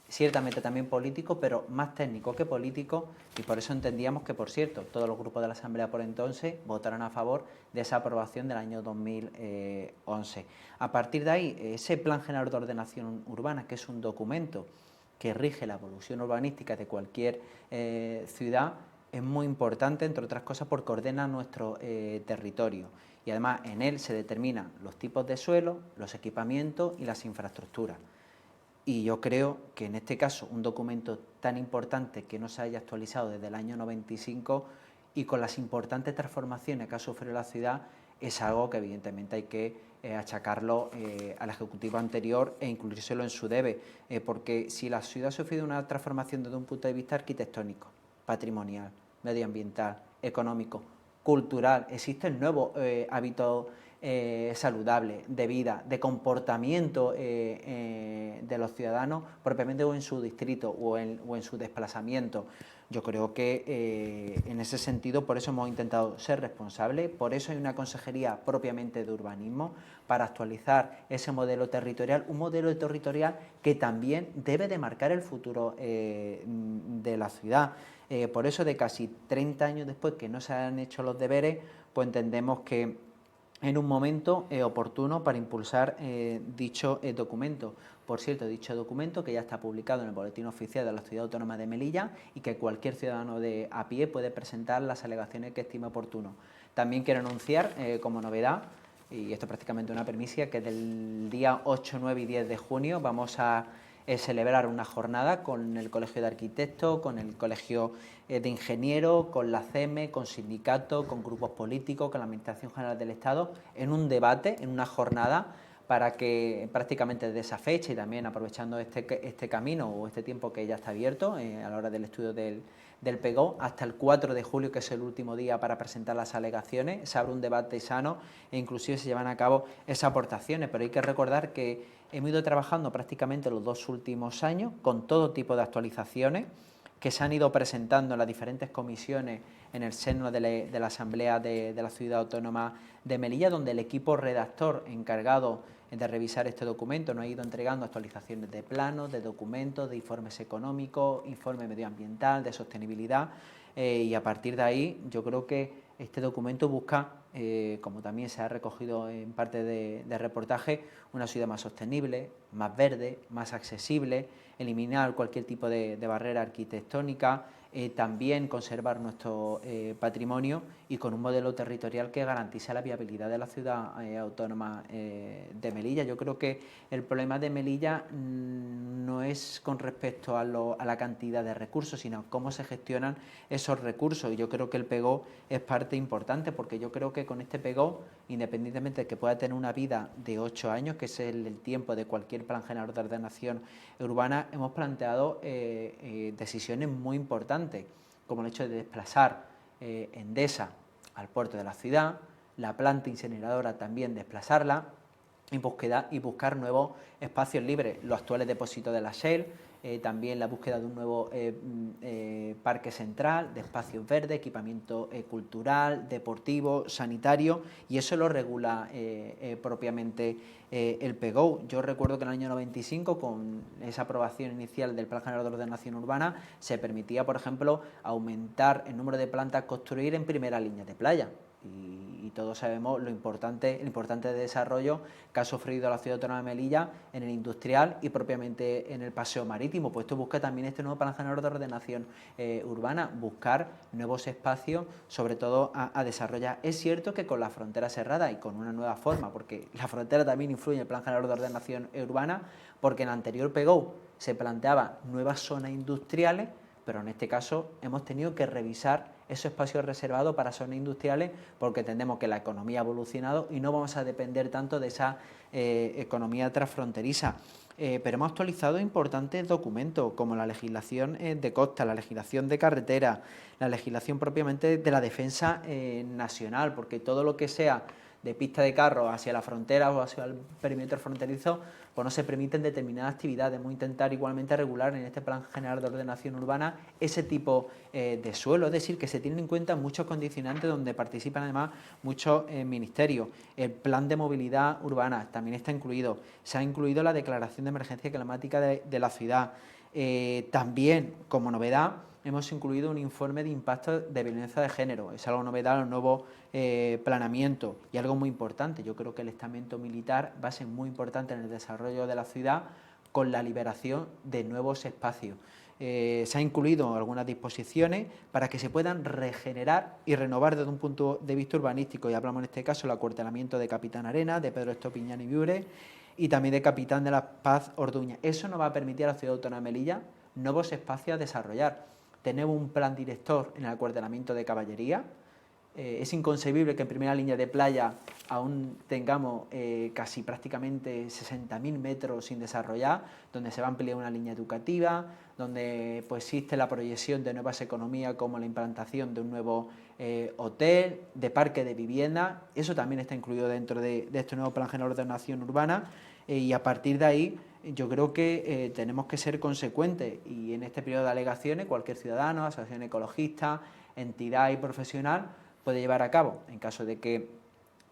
ciertamente también político, pero más técnico que político, y por eso entendíamos que, por cierto, todos los grupos de la Asamblea por entonces votaron a favor de esa aprobación del año 2011. A partir de ahí, ese Plan General de Ordenación Urbana, que es un documento que rige la evolución urbanística de cualquier ciudad, es muy importante, entre otras cosas, porque ordena nuestro territorio y además en él se determinan los tipos de suelo, los equipamientos y las infraestructuras. Y yo creo que en este caso un documento tan importante que no se haya actualizado desde el año 95 y con las importantes transformaciones que ha sufrido la ciudad es algo que evidentemente hay que achacarlo al Ejecutivo anterior e incluírselo en su debe, porque si la ciudad ha sufrido una transformación desde un punto de vista arquitectónico, patrimonial, medioambiental, económico, cultural, existen nuevos hábitos saludables de vida, de comportamiento de los ciudadanos, propiamente o en su distrito o en su desplazamiento. Yo creo que en ese sentido, por eso hemos intentado ser responsables, por eso hay una consejería propiamente de urbanismo, para actualizar ese modelo territorial, un modelo territorial que también debe de marcar el futuro de la ciudad. Por eso, de casi 30 años después que no se han hecho los deberes, pues entendemos que en un momento oportuno para impulsar dicho documento. Por cierto, dicho documento que ya está publicado en el Boletín Oficial de la Ciudad Autónoma de Melilla y que cualquier ciudadano de a pie puede presentar las alegaciones que estime oportuno. También quiero anunciar como novedad, y esto es prácticamente una primicia, que del día 8, 9 y 10 de junio vamos a celebrar una jornada con el Colegio de Arquitectos, con el Colegio de Ingenieros, con la CEME, con sindicatos, con grupos políticos, con la Administración General del Estado, en un debate, en una jornada, para que prácticamente desde esa fecha y también aprovechando este camino o este tiempo que ya está abierto a la hora del estudio del PEGO, hasta el 4 de julio, que es el último día para presentar las alegaciones, se abre un debate sano e inclusive se llevan a cabo esas aportaciones, pero hay que recordar que hemos ido trabajando prácticamente los 2 últimos años con todo tipo de actualizaciones que se han ido presentando en las diferentes comisiones en el seno de la Asamblea de la Ciudad Autónoma de Melilla, donde el equipo redactor encargado de revisar este documento nos ha ido entregando actualizaciones de planos, de documentos, de informes económicos, informe medioambiental, de sostenibilidad, y a partir de ahí yo creo que este documento busca, como también se ha recogido en parte de reportaje, una ciudad más sostenible, más verde, más accesible, eliminar cualquier tipo de barrera arquitectónica, también conservar nuestro patrimonio y con un modelo territorial que garantice la viabilidad de la ciudad autónoma de Melilla. Yo creo que el problema de Melilla no es con respecto a la cantidad de recursos, sino cómo se gestionan esos recursos. Y yo creo que el PEGO es parte importante, porque yo creo que con este PEGO, independientemente de que pueda tener una vida de 8 años, que es el tiempo de cualquier plan general de ordenación urbana, hemos planteado decisiones muy importantes, como el hecho de desplazar Endesa al puerto de la ciudad, la planta incineradora también desplazarla y buscar nuevos espacios libres, los actuales depósitos de la Shell, también la búsqueda de un nuevo parque central, de espacios verdes, equipamiento cultural, deportivo, sanitario, y eso lo regula propiamente el PEGO. Yo recuerdo que en el año 95, con esa aprobación inicial del Plan General de Ordenación Urbana, se permitía, por ejemplo, aumentar el número de plantas a construir en primera línea de playa. Y todos sabemos el importante desarrollo que ha sufrido la Ciudad Autónoma de Melilla en el industrial y propiamente en el paseo marítimo. Pues esto busca también este nuevo Plan General de Ordenación Urbana, buscar nuevos espacios, sobre todo a desarrollar. Es cierto que con la frontera cerrada y con una nueva forma, porque la frontera también influye en el Plan General de Ordenación Urbana, porque en el anterior PEGO se planteaba nuevas zonas industriales, pero en este caso hemos tenido que revisar esos espacios reservados para zonas industriales, porque entendemos que la economía ha evolucionado y no vamos a depender tanto de esa economía transfronteriza. Pero hemos actualizado importantes documentos como la legislación de costa, la legislación de carretera, la legislación propiamente de la defensa nacional, porque todo lo que sea de pista de carro hacia la frontera o hacia el perímetro fronterizo, pues no se permiten determinadas actividades. Vamos a intentar igualmente regular en este Plan General de Ordenación Urbana ese tipo de suelo, es decir, que se tienen en cuenta muchos condicionantes donde participan además muchos ministerios. El Plan de Movilidad Urbana también está incluido, se ha incluido la Declaración de Emergencia Climática de la ciudad. También, como novedad, hemos incluido un informe de impacto de violencia de género. Es algo novedad, un nuevo planeamiento y algo muy importante. Yo creo que el estamento militar va a ser muy importante en el desarrollo de la ciudad, con la liberación de nuevos espacios. Se han incluido algunas disposiciones para que se puedan regenerar y renovar desde un punto de vista urbanístico, y hablamos en este caso del acuartelamiento de Capitán Arenas, de Pedro Estopiñán y Viure, y también de Capitán de la Paz Orduña. Eso nos va a permitir a la Ciudad Autónoma de Melilla nuevos espacios a desarrollar. Tenemos un plan director en el acuartelamiento de Caballería. Es inconcebible que en primera línea de playa aún tengamos casi prácticamente 60.000 metros sin desarrollar, donde se va a ampliar una línea educativa, donde pues existe la proyección de nuevas economías como la implantación de un nuevo hotel, de parque de vivienda. Eso también está incluido dentro de este nuevo Plan General de Ordenación Urbana, y a partir de ahí yo creo que tenemos que ser consecuentes, y en este periodo de alegaciones cualquier ciudadano, asociación ecologista, entidad y profesional puede llevar a cabo, en caso de que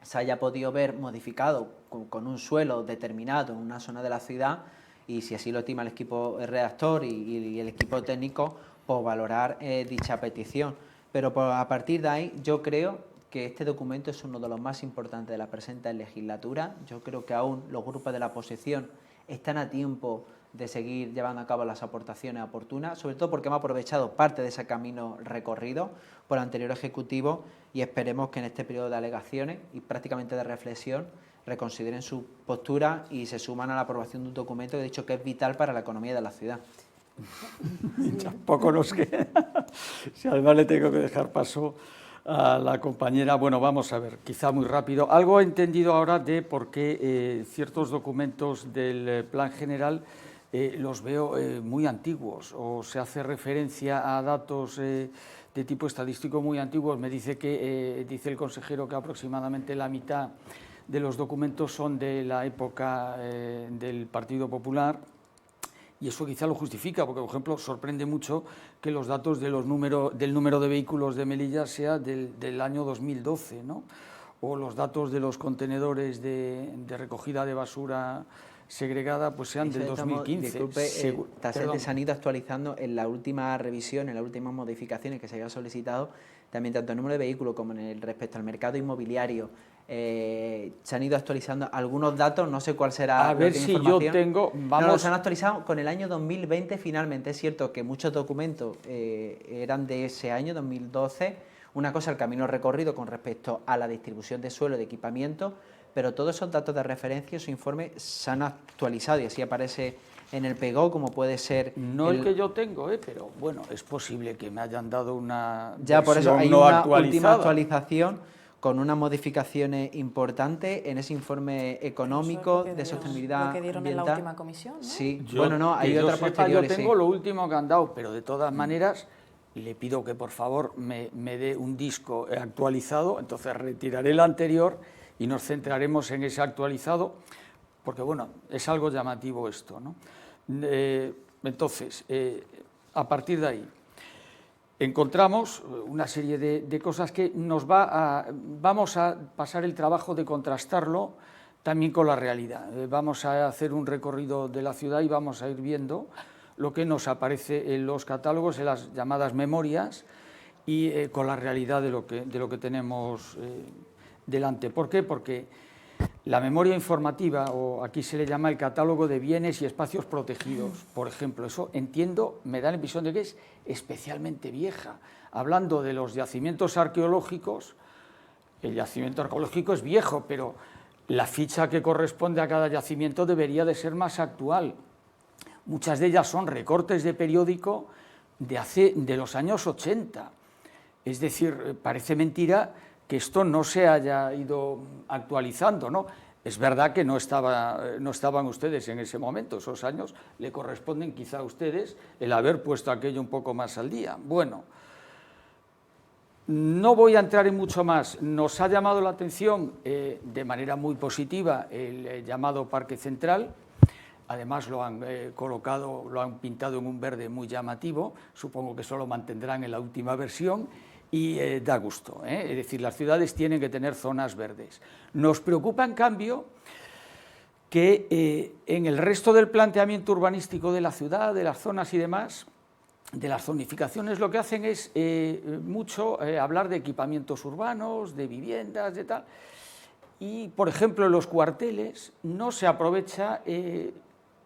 se haya podido ver modificado con un suelo determinado en una zona de la ciudad, y si así lo estima el equipo redactor y el equipo técnico, pues valorar dicha petición. Pero a partir de ahí yo creo que este documento es uno de los más importantes de la presente legislatura. Yo creo que aún los grupos de la oposición están a tiempo de seguir llevando a cabo las aportaciones oportunas, sobre todo porque hemos aprovechado parte de ese camino recorrido por el anterior Ejecutivo, y esperemos que en este periodo de alegaciones y prácticamente de reflexión reconsideren su postura y se suman a la aprobación de un documento que he dicho que es vital para la economía de la ciudad. Tampoco nos queda. Si además le tengo que dejar paso a la compañera. Bueno, vamos a ver, quizá muy rápido. Algo he entendido ahora de por qué ciertos documentos del Plan General los veo muy antiguos, o se hace referencia a datos de tipo estadístico muy antiguos. Me dice que dice el consejero que aproximadamente la mitad de los documentos son de la época del Partido Popular, y eso quizá lo justifica, porque, por ejemplo, sorprende mucho que los datos de del número de vehículos de Melilla sea del año 2012, ¿no? O los datos de los contenedores de recogida de basura segregada pues sean del 2015. Disculpe, se han ido actualizando en la última revisión, en las últimas modificaciones que se había solicitado, también tanto el número de vehículos como en el respecto al mercado inmobiliario. Se han ido actualizando algunos datos, no sé cuál será. A ver si yo tengo... Vamos. No, se han actualizado con el año 2020 finalmente. Es cierto que muchos documentos eran de ese año, 2012. Una cosa, el camino recorrido con respecto a la distribución de suelo, de equipamiento, pero todos esos datos de referencia, su informe, se han actualizado, y así aparece en el PEGO, como puede ser... No el que yo tengo, pero bueno, es posible que me hayan dado una ya por eso hay no una actualizada. Última actualización con unas modificaciones importantes en ese informe económico de sostenibilidad lo que dieron ambiental. En la última comisión, ¿no? Sí, bueno, no, hay otra posterior. Yo tengo lo último que han dado, pero de todas maneras le pido que por favor me dé un disco actualizado, entonces retiraré el anterior y nos centraremos en ese actualizado, porque bueno, es algo llamativo esto, ¿no? Entonces, a partir de ahí, encontramos una serie de cosas que vamos a pasar el trabajo de contrastarlo también con la realidad. Vamos a hacer un recorrido de la ciudad y vamos a ir viendo lo que nos aparece en los catálogos, en las llamadas memorias, y con la realidad de lo que tenemos delante. ¿Por qué? Porque la memoria informativa, o aquí se le llama el catálogo de bienes y espacios protegidos, por ejemplo, eso entiendo, me da la impresión de que es especialmente vieja. Hablando de los yacimientos arqueológicos, el yacimiento arqueológico es viejo, pero la ficha que corresponde a cada yacimiento debería de ser más actual. Muchas de ellas son recortes de periódico de los años 80. Es decir, parece mentira que esto no se haya ido actualizando, ¿no? Es verdad que no estaban ustedes en ese momento, esos años le corresponden quizá a ustedes el haber puesto aquello un poco más al día. Bueno, no voy a entrar en mucho más. Nos ha llamado la atención de manera muy positiva el llamado Parque Central. Además lo han colocado, lo han pintado en un verde muy llamativo, supongo que eso lo mantendrán en la última versión. Y da gusto, es decir, las ciudades tienen que tener zonas verdes. Nos preocupa, en cambio, que en el resto del planteamiento urbanístico de la ciudad, de las zonas y demás, de las zonificaciones, lo que hacen es mucho hablar de equipamientos urbanos, de viviendas, de tal. Y, por ejemplo, en los cuarteles no se aprovecha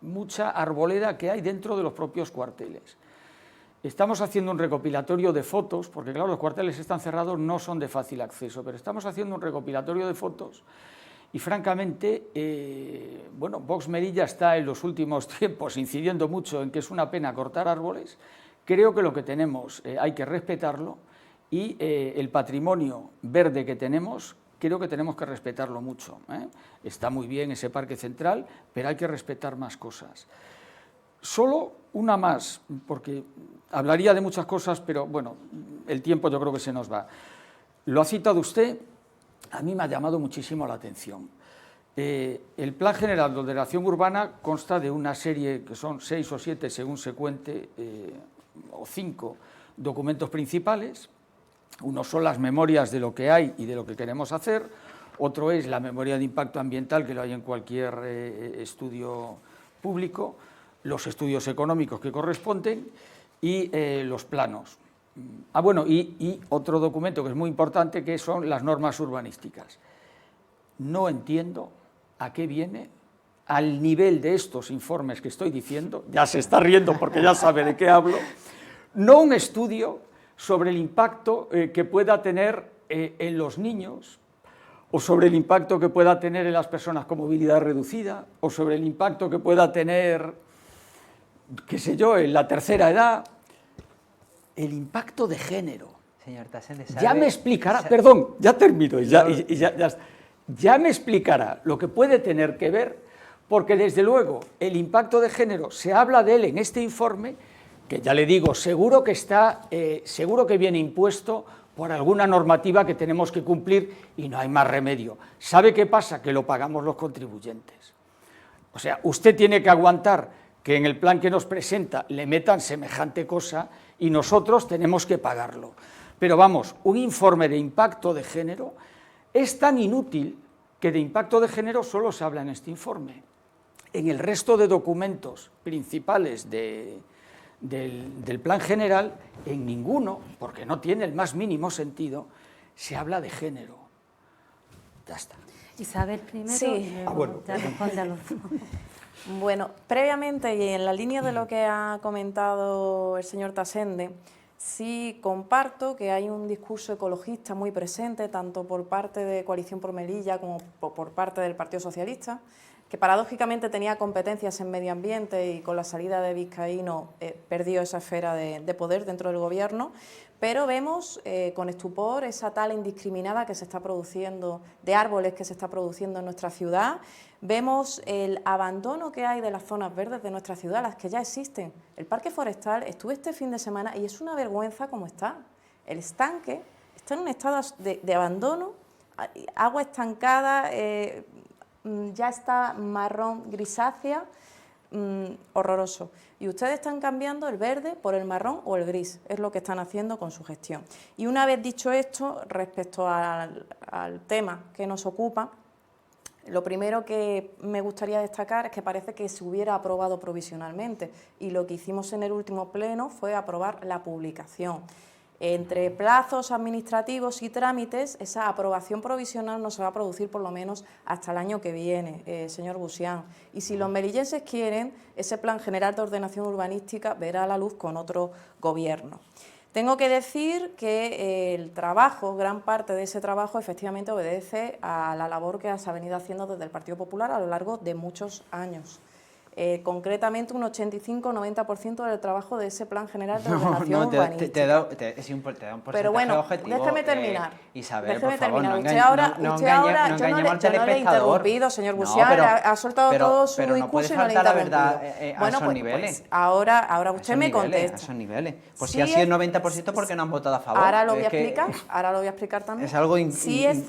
mucha arboleda que hay dentro de los propios cuarteles. Estamos haciendo un recopilatorio de fotos, porque claro, los cuarteles están cerrados, no son de fácil acceso, pero estamos haciendo un recopilatorio de fotos y francamente, bueno, Vox Melilla está en los últimos tiempos incidiendo mucho en que es una pena cortar árboles. Creo que lo que tenemos hay que respetarlo y el patrimonio verde que tenemos, creo que tenemos que respetarlo mucho, ¿eh? Está muy bien ese parque central, pero hay que respetar más cosas. Solo una más, porque hablaría de muchas cosas, pero bueno, el tiempo yo creo que se nos va. Lo ha citado usted, a mí me ha llamado muchísimo la atención. El Plan General de Ordenación Urbana consta de una serie que son 6 o 7, según se cuente, o 5 documentos principales. Uno son las memorias de lo que hay y de lo que queremos hacer, otro es la memoria de impacto ambiental, que lo hay en cualquier estudio público, los estudios económicos que corresponden y los planos. Bueno, y otro documento que es muy importante, que son las normas urbanísticas. No entiendo a qué viene, al nivel de estos informes que estoy diciendo, ya se está riendo porque ya sabe de qué hablo, no un estudio sobre el impacto que pueda tener en los niños, o sobre el impacto que pueda tener en las personas con movilidad reducida, o sobre el impacto que pueda tener, qué sé yo, en la tercera edad, el impacto de género. Señor Tasende, ya me explicará, perdón, ya termino, ya me explicará lo que puede tener que ver, porque desde luego el impacto de género, se habla de él en este informe, que ya le digo, seguro que viene impuesto por alguna normativa que tenemos que cumplir y no hay más remedio. ¿Sabe qué pasa? Que lo pagamos los contribuyentes. O sea, usted tiene que aguantar que en el plan que nos presenta le metan semejante cosa y nosotros tenemos que pagarlo. Pero vamos, un informe de impacto de género es tan inútil que de impacto de género solo se habla en este informe. En el resto de documentos principales del plan general, en ninguno, porque no tiene el más mínimo sentido, se habla de género. Ya está. Isabel primero, Sí. bueno. Ya responde a los... Bueno, previamente y en la línea de lo que ha comentado el señor Tasende, sí comparto que hay un discurso ecologista muy presente, tanto por parte de Coalición por Melilla como por parte del Partido Socialista, que paradójicamente tenía competencias en medio ambiente y con la salida de Vizcaíno perdió esa esfera de poder dentro del Gobierno, pero vemos con estupor esa tala indiscriminada que se está produciendo, de árboles que se está produciendo en nuestra ciudad, vemos el abandono que hay de las zonas verdes de nuestra ciudad, las que ya existen. El parque forestal, estuve este fin de semana y es una vergüenza como está. El estanque está en un estado de abandono, agua estancada, ya está marrón grisácea, horroroso. Y ustedes están cambiando el verde por el marrón o el gris, es lo que están haciendo con su gestión. Y una vez dicho esto, respecto al tema que nos ocupa, lo primero que me gustaría destacar es que parece que se hubiera aprobado provisionalmente y lo que hicimos en el último pleno fue aprobar la publicación. Entre plazos administrativos y trámites, esa aprobación provisional no se va a producir por lo menos hasta el año que viene, señor Busián. Y si los melillenses quieren, ese Plan General de Ordenación Urbanística verá la luz con otro gobierno. Tengo que decir que el trabajo, gran parte de ese trabajo, efectivamente obedece a la labor que se ha venido haciendo desde el Partido Popular a lo largo de muchos años. Concretamente un 85-90% del trabajo de ese Plan General de Ordenación Urbanística. Te da un porcentaje pero bueno, objetivo. déjeme terminar. Isabel, déjeme por favor, terminar. no Usted ahora, engañemos yo no le he interrumpido, señor Busián, ha soltado todo su discurso y no le he interrumpido. A esos niveles. Pues ahora usted me contesta. A esos niveles. Pues Sí si ha sido el es- 90%, ¿por qué no han votado a favor? Ahora lo voy a explicar, también. es algo sí es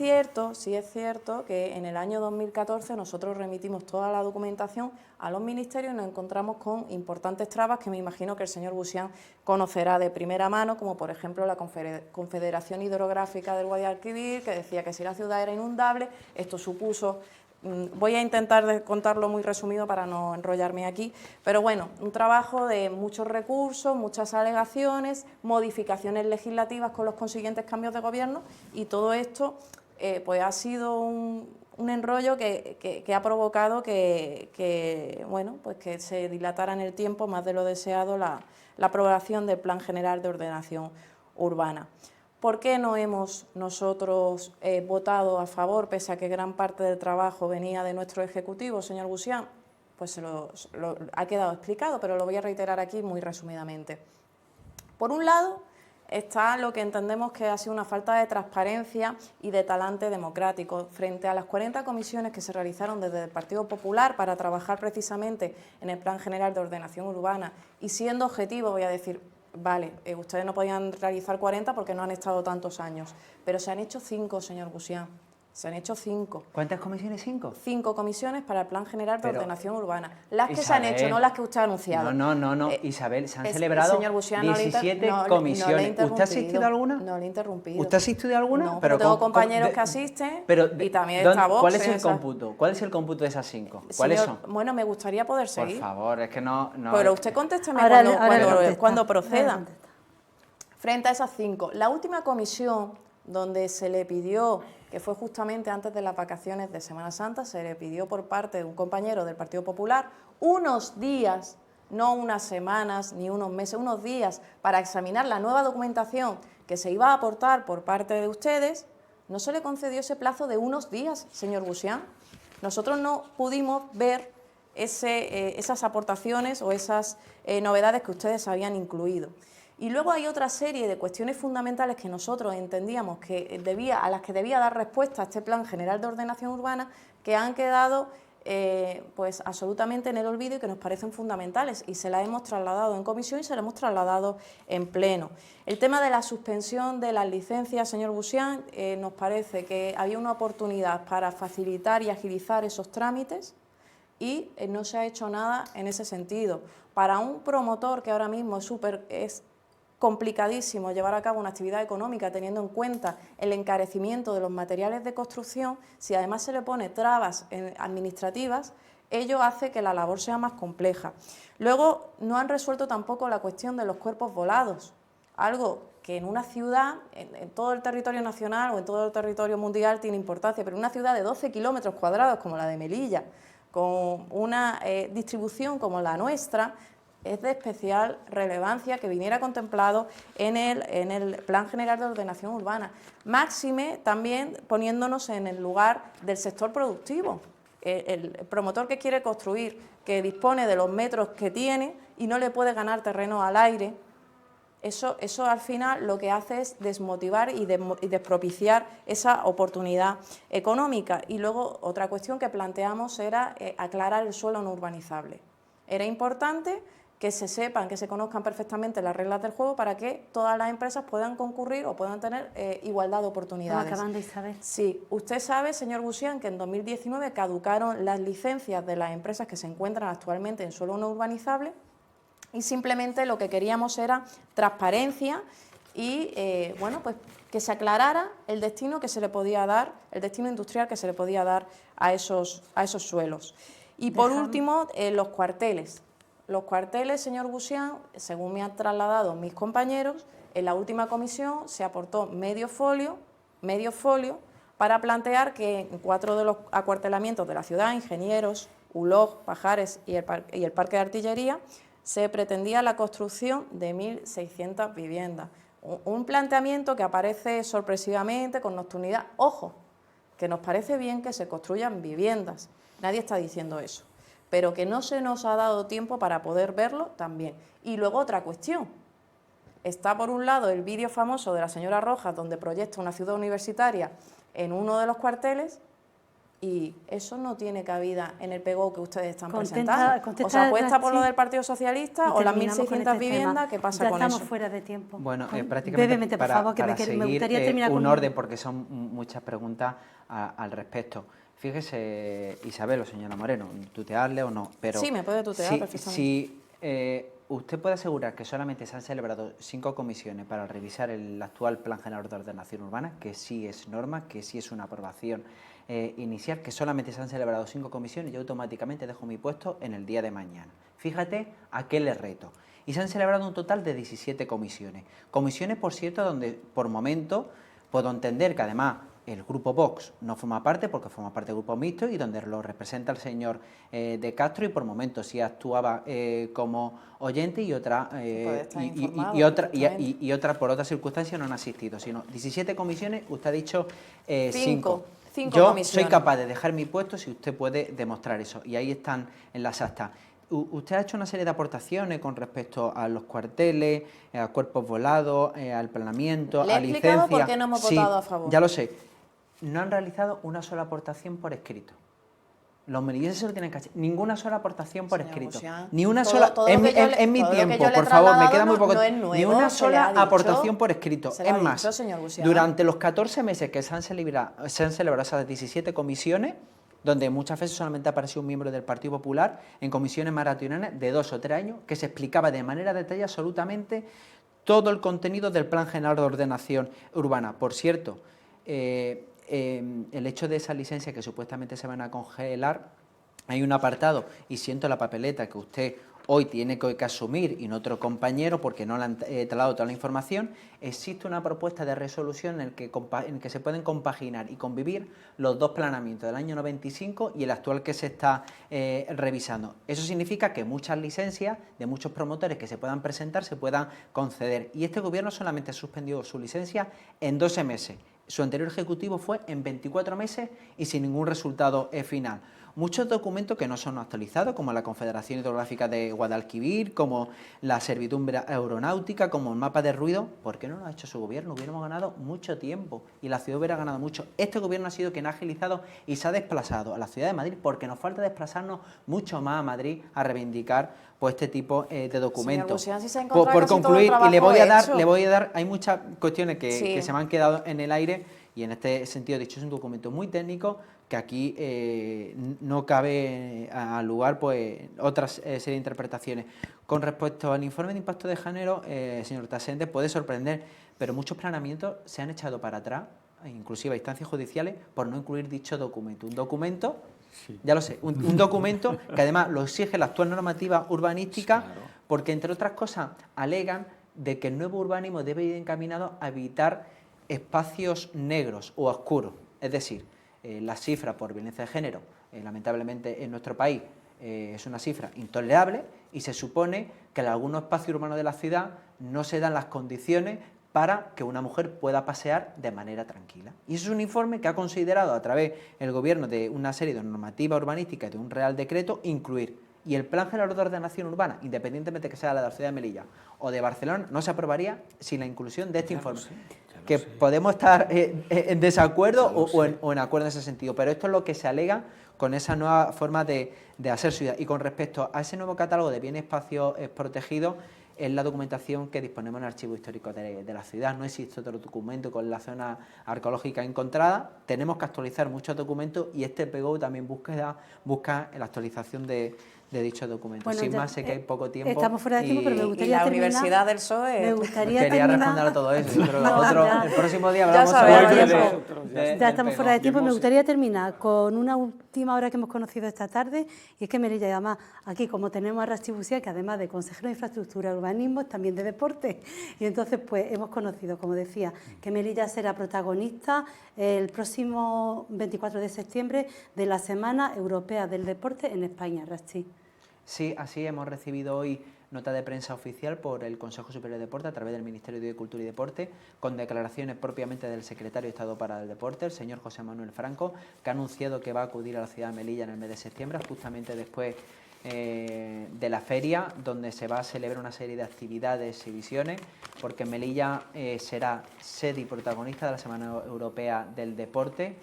cierto que en el año 2014 nosotros remitimos toda la documentación a los ministerios y nos encontramos con importantes trabas que me imagino que el señor Busián conocerá de primera mano, como por ejemplo la Confederación Hidrográfica del Guadalquivir, que decía que si la ciudad era inundable, esto supuso... Voy a intentar contarlo muy resumido para no enrollarme aquí, pero bueno, un trabajo de muchos recursos, muchas alegaciones, modificaciones legislativas con los consiguientes cambios de gobierno y todo esto pues ha sido un un enrollo que ha provocado bueno, pues que se dilatara en el tiempo más de lo deseado la aprobación del Plan General de Ordenación Urbana. ¿Por qué no hemos nosotros votado a favor, pese a que gran parte del trabajo venía de nuestro Ejecutivo, señor Busián? Pues ha quedado explicado, pero lo voy a reiterar aquí muy resumidamente. Por un lado, está lo que entendemos que ha sido una falta de transparencia y de talante democrático. Frente a las 40 comisiones que se realizaron desde el Partido Popular para trabajar precisamente en el Plan General de Ordenación Urbana, y siendo objetivo, voy a decir, vale, ustedes no podían realizar 40 porque no han estado tantos años, pero se han hecho 5, señor Busián. Se han hecho 5. ¿Cuántas comisiones? 5. 5 comisiones para el Plan General de Ordenación Urbana. Las que Isabel, se han hecho, no las que usted ha anunciado. No, Isabel, se han celebrado señor Busián, 17 comisiones. ¿Usted ha asistido a alguna? No le he interrumpido. ¿Usted ha asistido a alguna? No, pero tengo compañeros que asisten y también está Vox. ¿Cuál es el cómputo? ¿Cuál es el cómputo de esas 5? ¿Cuáles son? Bueno, me gustaría poder seguir. Por favor, es que no... Pero usted contésteme cuando proceda. Frente a esas 5, la última comisión donde se le pidió, que fue justamente antes de las vacaciones de Semana Santa, se le pidió por parte de un compañero del Partido Popular unos días, no unas semanas ni unos meses, unos días para examinar la nueva documentación que se iba a aportar por parte de ustedes. No se le concedió ese plazo de unos días, señor Busián. Nosotros no pudimos ver esas aportaciones o esas novedades que ustedes habían incluido. Y luego hay otra serie de cuestiones fundamentales que nosotros entendíamos a las que debía dar respuesta este Plan General de Ordenación Urbana, que han quedado pues absolutamente en el olvido y que nos parecen fundamentales, y se las hemos trasladado en comisión y se las hemos trasladado en pleno. El tema de la suspensión de las licencias, señor Busián, nos parece que había una oportunidad para facilitar y agilizar esos trámites y no se ha hecho nada en ese sentido. Para un promotor que ahora mismo es complicadísimo llevar a cabo una actividad económica teniendo en cuenta el encarecimiento de los materiales de construcción, si además se le pone trabas administrativas, ello hace que la labor sea más compleja. Luego, no han resuelto tampoco la cuestión de los cuerpos volados, algo que en una ciudad, en todo el territorio nacional o en todo el territorio mundial tiene importancia, pero en una ciudad de 12 kilómetros cuadrados como la de Melilla, con una distribución como la nuestra, es de especial relevancia que viniera contemplado en el Plan General de Ordenación Urbana. Máxime también poniéndonos en el lugar del sector productivo. El promotor que quiere construir, que dispone de los metros que tiene y no le puede ganar terreno al aire, eso al final lo que hace es desmotivar y despropiciar esa oportunidad económica. Y luego otra cuestión que planteamos era aclarar el suelo no urbanizable. Era importante que se sepan, que se conozcan perfectamente las reglas del juego para que todas las empresas puedan concurrir o puedan tener igualdad de oportunidades. Estamos acabando, Isabel. Sí, usted sabe, señor Busián, que en 2019 caducaron las licencias de las empresas que se encuentran actualmente en suelo no urbanizable y simplemente lo que queríamos era transparencia y, bueno, pues que se aclarara el destino que se le podía dar, el destino industrial que se le podía dar a esos suelos. Y por último, los cuarteles. Los cuarteles, señor Busián, según me han trasladado mis compañeros, en la última comisión se aportó medio folio para plantear que en 4 de los acuartelamientos de la ciudad, Ingenieros, Uloj, Pajares y el Parque de Artillería, se pretendía la construcción de 1.600 viviendas. Un planteamiento que aparece sorpresivamente, con nocturnidad. Ojo, que nos parece bien que se construyan viviendas, nadie está diciendo eso, pero que no se nos ha dado tiempo para poder verlo también. Y luego otra cuestión, está por un lado el vídeo famoso de la señora Rojas, donde proyecta una ciudad universitaria en uno de los cuarteles, y eso no tiene cabida en el PGO que ustedes están presentando. ¿O se apuesta por lo del Partido Socialista o las 1.600 viviendas? ¿Qué pasa con eso? Ya estamos fuera de tiempo. Bueno, prácticamente brevemente, por favor, que me gustaría terminar un con orden, porque son muchas preguntas al respecto. Fíjese, Isabel o señora Moreno, tutearle o no, pero... Sí, me puede tutear perfectamente. Si usted puede asegurar que solamente se han celebrado 5 comisiones para revisar el actual Plan General de Ordenación Urbana, que sí es norma, que sí es una aprobación inicial, que solamente se han celebrado 5 comisiones, yo automáticamente dejo mi puesto en el día de mañana. Fíjate a qué le reto. Y se han celebrado un total de 17 comisiones. Comisiones, por cierto, donde por momento puedo entender que además el grupo Vox no forma parte, porque forma parte del grupo mixto y donde lo representa el señor de Castro, y por momentos sí actuaba como oyente y otra por otras circunstancias no han asistido, sino 17 comisiones, usted ha dicho 5. Yo comisiones. soy capaz de dejar mi puesto si usted puede demostrar eso, y ahí están en las actas. Usted ha hecho una serie de aportaciones con respecto a los cuarteles, a cuerpos volados, al planeamiento, Le he a licencia. explicado por qué no hemos votado a favor. Ya lo sé. No han realizado una sola aportación por escrito. Los melillenses se lo tienen que hacer. Ninguna sola aportación por Señor escrito. Busián, Ni una todo- sola. todo lo que yo le- en mi todo lo que tiempo, yo le he por favor, me trasladado queda muy poco. no es nuevo, ni una se le sola ha dicho. aportación por escrito. Se le ha Es más, dicho, señor Busián. durante los 14 meses que se han celebrado esas 17 comisiones, donde muchas veces solamente apareció un miembro del Partido Popular, en comisiones maratonianas de 2 o 3 años, que se explicaba de manera detallada absolutamente todo el contenido del Plan General de Ordenación Urbana. Por cierto, el hecho de esas licencias que supuestamente se van a congelar, hay un apartado, y siento la papeleta que usted hoy tiene que asumir y no otro compañero porque no le han trasladado toda la información. Existe una propuesta de resolución en el que se pueden compaginar y convivir los dos planeamientos del año 95 y el actual que se está revisando. Eso significa que muchas licencias de muchos promotores que se puedan presentar se puedan conceder, y este gobierno solamente suspendió su licencia en 12 meses. Su anterior ejecutivo fue en 24 meses y sin ningún resultado final. Muchos documentos que no son actualizados, como la Confederación Hidrográfica de Guadalquivir, como la servidumbre aeronáutica, como el mapa de ruido. ¿Por qué no lo ha hecho su gobierno? Hubiéramos ganado mucho tiempo y la ciudad hubiera ganado mucho. Este gobierno ha sido quien ha agilizado y se ha desplazado a la ciudad de Madrid, porque nos falta desplazarnos mucho más a Madrid a reivindicar pues este tipo de documentos. Señor Busián, si se ha encontrado Por casi todo el concluir, y trabajo le voy a hecho. dar, hay muchas cuestiones que Sí. se me han quedado en el aire, y en este sentido, dicho, es un documento muy técnico que aquí no cabe al lugar pues otras serie de interpretaciones. Con respecto al informe de impacto de género, señor Tasende, puede sorprender, pero muchos planeamientos se han echado para atrás, inclusive a instancias judiciales, por no incluir dicho documento. Un documento, sí, ya lo sé, un documento que además lo exige la actual normativa urbanística, claro, porque entre otras cosas alegan de que el nuevo urbanismo debe ir encaminado a evitar espacios negros o oscuros, es decir, la cifra por violencia de género, lamentablemente en nuestro país, es una cifra intolerable, y se supone que en algunos espacios urbanos de la ciudad no se dan las condiciones para que una mujer pueda pasear de manera tranquila. Y eso es un informe que ha considerado a través del gobierno de una serie de normativas urbanísticas, de un real decreto, incluir. Y el Plan General de Ordenación Urbana, independientemente que sea la de la ciudad de Melilla o de Barcelona, no se aprobaría sin la inclusión de este informe. Que podemos estar en desacuerdo o en acuerdo en ese sentido, pero esto es lo que se alega con esa nueva forma de hacer ciudad. Y con respecto a ese nuevo catálogo de bienes espacios protegidos, es la documentación que disponemos en el Archivo Histórico de la ciudad. No existe otro documento con la zona arqueológica encontrada. Tenemos que actualizar muchos documentos, y este PGO también busca la actualización de dichos documentos. Bueno, sin ya, más, sé que hay poco tiempo. Estamos fuera de tiempo, pero me gustaría Y la terminar. Universidad del PSOE. Me gustaría Quería terminar. responder a todo eso. Yo creo que No, ya. el próximo día Ya hablamos sabes, sobre tiempo. Ya estamos fuera de tiempo. Me gustaría terminar con una última hora que hemos conocido esta tarde, y es que Melilla, y además aquí como tenemos a Rasti Busián, que además de consejero de infraestructura y urbanismo, es también de deporte, y entonces pues hemos conocido, como decía, que Melilla será protagonista el próximo 24 de septiembre de la Semana Europea del Deporte en España. Rasti. Sí, así hemos recibido hoy nota de prensa oficial por el Consejo Superior de Deporte a través del Ministerio de Cultura y Deporte, con declaraciones propiamente del secretario de Estado para el Deporte, el señor José Manuel Franco, que ha anunciado que va a acudir a la ciudad de Melilla en el mes de septiembre, justamente después de la feria, donde se va a celebrar una serie de actividades y exhibiciones, porque Melilla será sede y protagonista de la Semana Europea del Deporte.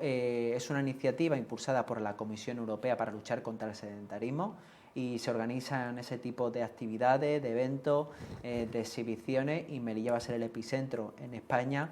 Es una iniciativa impulsada por la Comisión Europea para luchar contra el sedentarismo, y se organizan ese tipo de actividades, de eventos, de exhibiciones, y Melilla va a ser el epicentro en España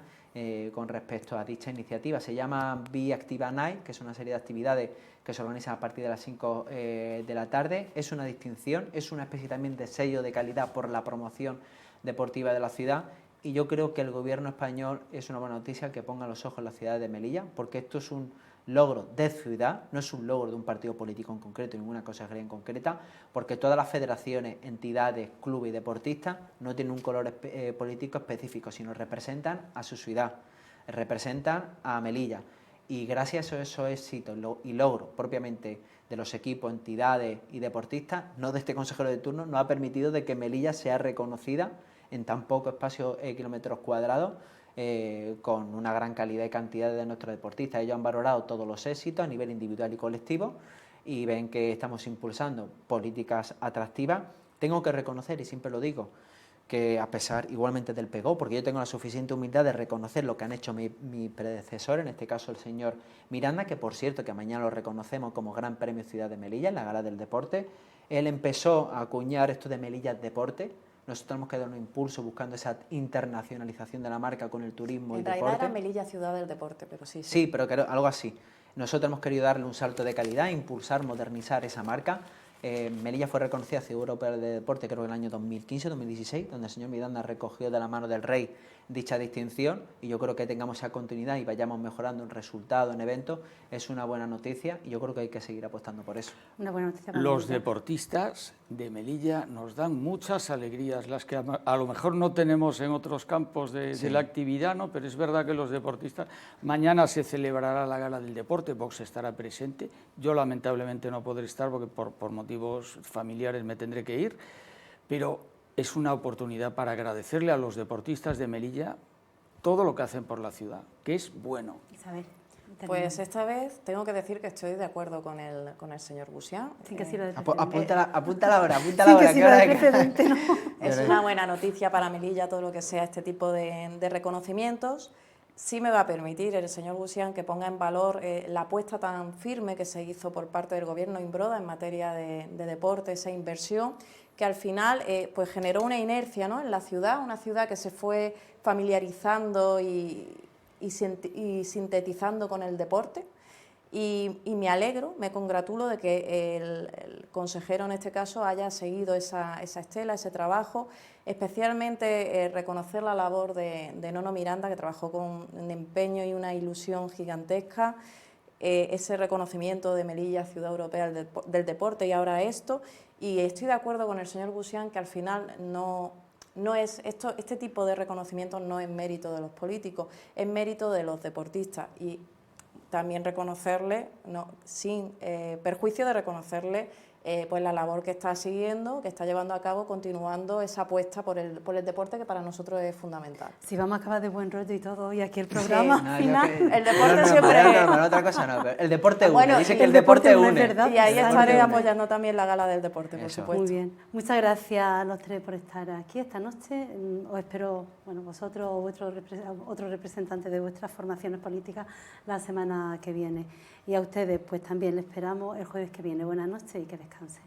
con respecto a dicha iniciativa. Se llama Be Activa Night, que es una serie de actividades que se organizan a partir de las 5 de la tarde. Es una distinción, es una especie también de sello de calidad por la promoción deportiva de la ciudad. Y yo creo que el gobierno español es una buena noticia que ponga los ojos en la ciudad de Melilla, porque esto es un logro de ciudad, no es un logro de un partido político en concreto, ninguna consejería en concreta, porque todas las federaciones, entidades, clubes y deportistas no tienen un color político específico, sino representan a su ciudad. representan a Melilla. Y gracias a esos éxitos y logros propiamente de los equipos, entidades y deportistas, no de este consejero de turno, nos ha permitido de que Melilla sea reconocida en tan poco espacio kilómetros cuadrados, con una gran calidad y cantidad de nuestros deportistas. Ellos han valorado todos los éxitos a nivel individual y colectivo y ven que estamos impulsando políticas atractivas. Tengo que reconocer, y siempre lo digo, que a pesar igualmente del pegó, porque yo tengo la suficiente humildad de reconocer lo que han hecho mi predecesor, en este caso el señor Miranda, que por cierto que mañana lo reconocemos como Gran Premio Ciudad de Melilla en la Gala del Deporte. Él empezó a acuñar esto de Melilla Deporte. Nosotros tenemos que dar un impulso buscando esa internacionalización de la marca con el turismo y el deporte. En realidad era Melilla Ciudad del Deporte, pero sí. Sí, pero algo así. Nosotros hemos querido darle un salto de calidad, impulsar, modernizar esa marca. Melilla fue reconocida Ciudad Europea de Deporte creo que en el año 2015-2016, donde el señor Miranda recogió de la mano del Rey dicha distinción, y yo creo que tengamos esa continuidad y vayamos mejorando en resultados, en eventos, es una buena noticia y yo creo que hay que seguir apostando por eso. Una buena noticia para Los Melilla. deportistas de Melilla nos dan muchas alegrías, las que a lo mejor no tenemos en otros campos de la actividad, ¿no? Pero es verdad que los deportistas, mañana se celebrará la Gala del Deporte, Vox estará presente, yo lamentablemente no podré estar porque por motivos familiares me tendré que ir, pero es una oportunidad para agradecerle a los deportistas de Melilla todo lo que hacen por la ciudad, que es bueno. Isabel, Pues esta vez tengo que decir que estoy de acuerdo con el señor Busián. sin que sirva de Apunta la hora, sin que sirva de precedente, ¿no? Es una buena noticia para Melilla todo lo que sea este tipo de reconocimientos. Sí me va a permitir el señor Busián que ponga en valor la apuesta tan firme que se hizo por parte del Gobierno Imbroda en materia de deporte, esa inversión, que al final pues generó una inercia, ¿no?, en la ciudad, una ciudad que se fue familiarizando y sintetizando con el deporte. Y me alegro, me congratulo de que el consejero en este caso haya seguido esa estela, ese trabajo, especialmente reconocer la labor de Nono Miranda, que trabajó con un empeño y una ilusión gigantesca, ese reconocimiento de Melilla, Ciudad Europea del Deporte, y ahora esto. Y estoy de acuerdo con el señor Busián que al final no es este tipo de reconocimiento no es mérito de los políticos, es mérito de los deportistas. Y también reconocerle, sin perjuicio de reconocerle pues la labor que está siguiendo, que está llevando a cabo, continuando esa apuesta por el deporte, que para nosotros es fundamental. Si vamos a acabar de buen rollo y todo, y aquí el programa final. El deporte siempre... No, otra cosa no, pero el deporte une, Bueno, dice que el deporte une. es verdad. Y ahí estaré une. apoyando también la Gala del Deporte, por supuesto. Muy bien. Muchas gracias a los tres por estar aquí esta noche. Os espero, vosotros o otros representantes de vuestras formaciones políticas la semana que viene. Y a ustedes, pues también les esperamos el jueves que viene. Buenas noches y que descansen.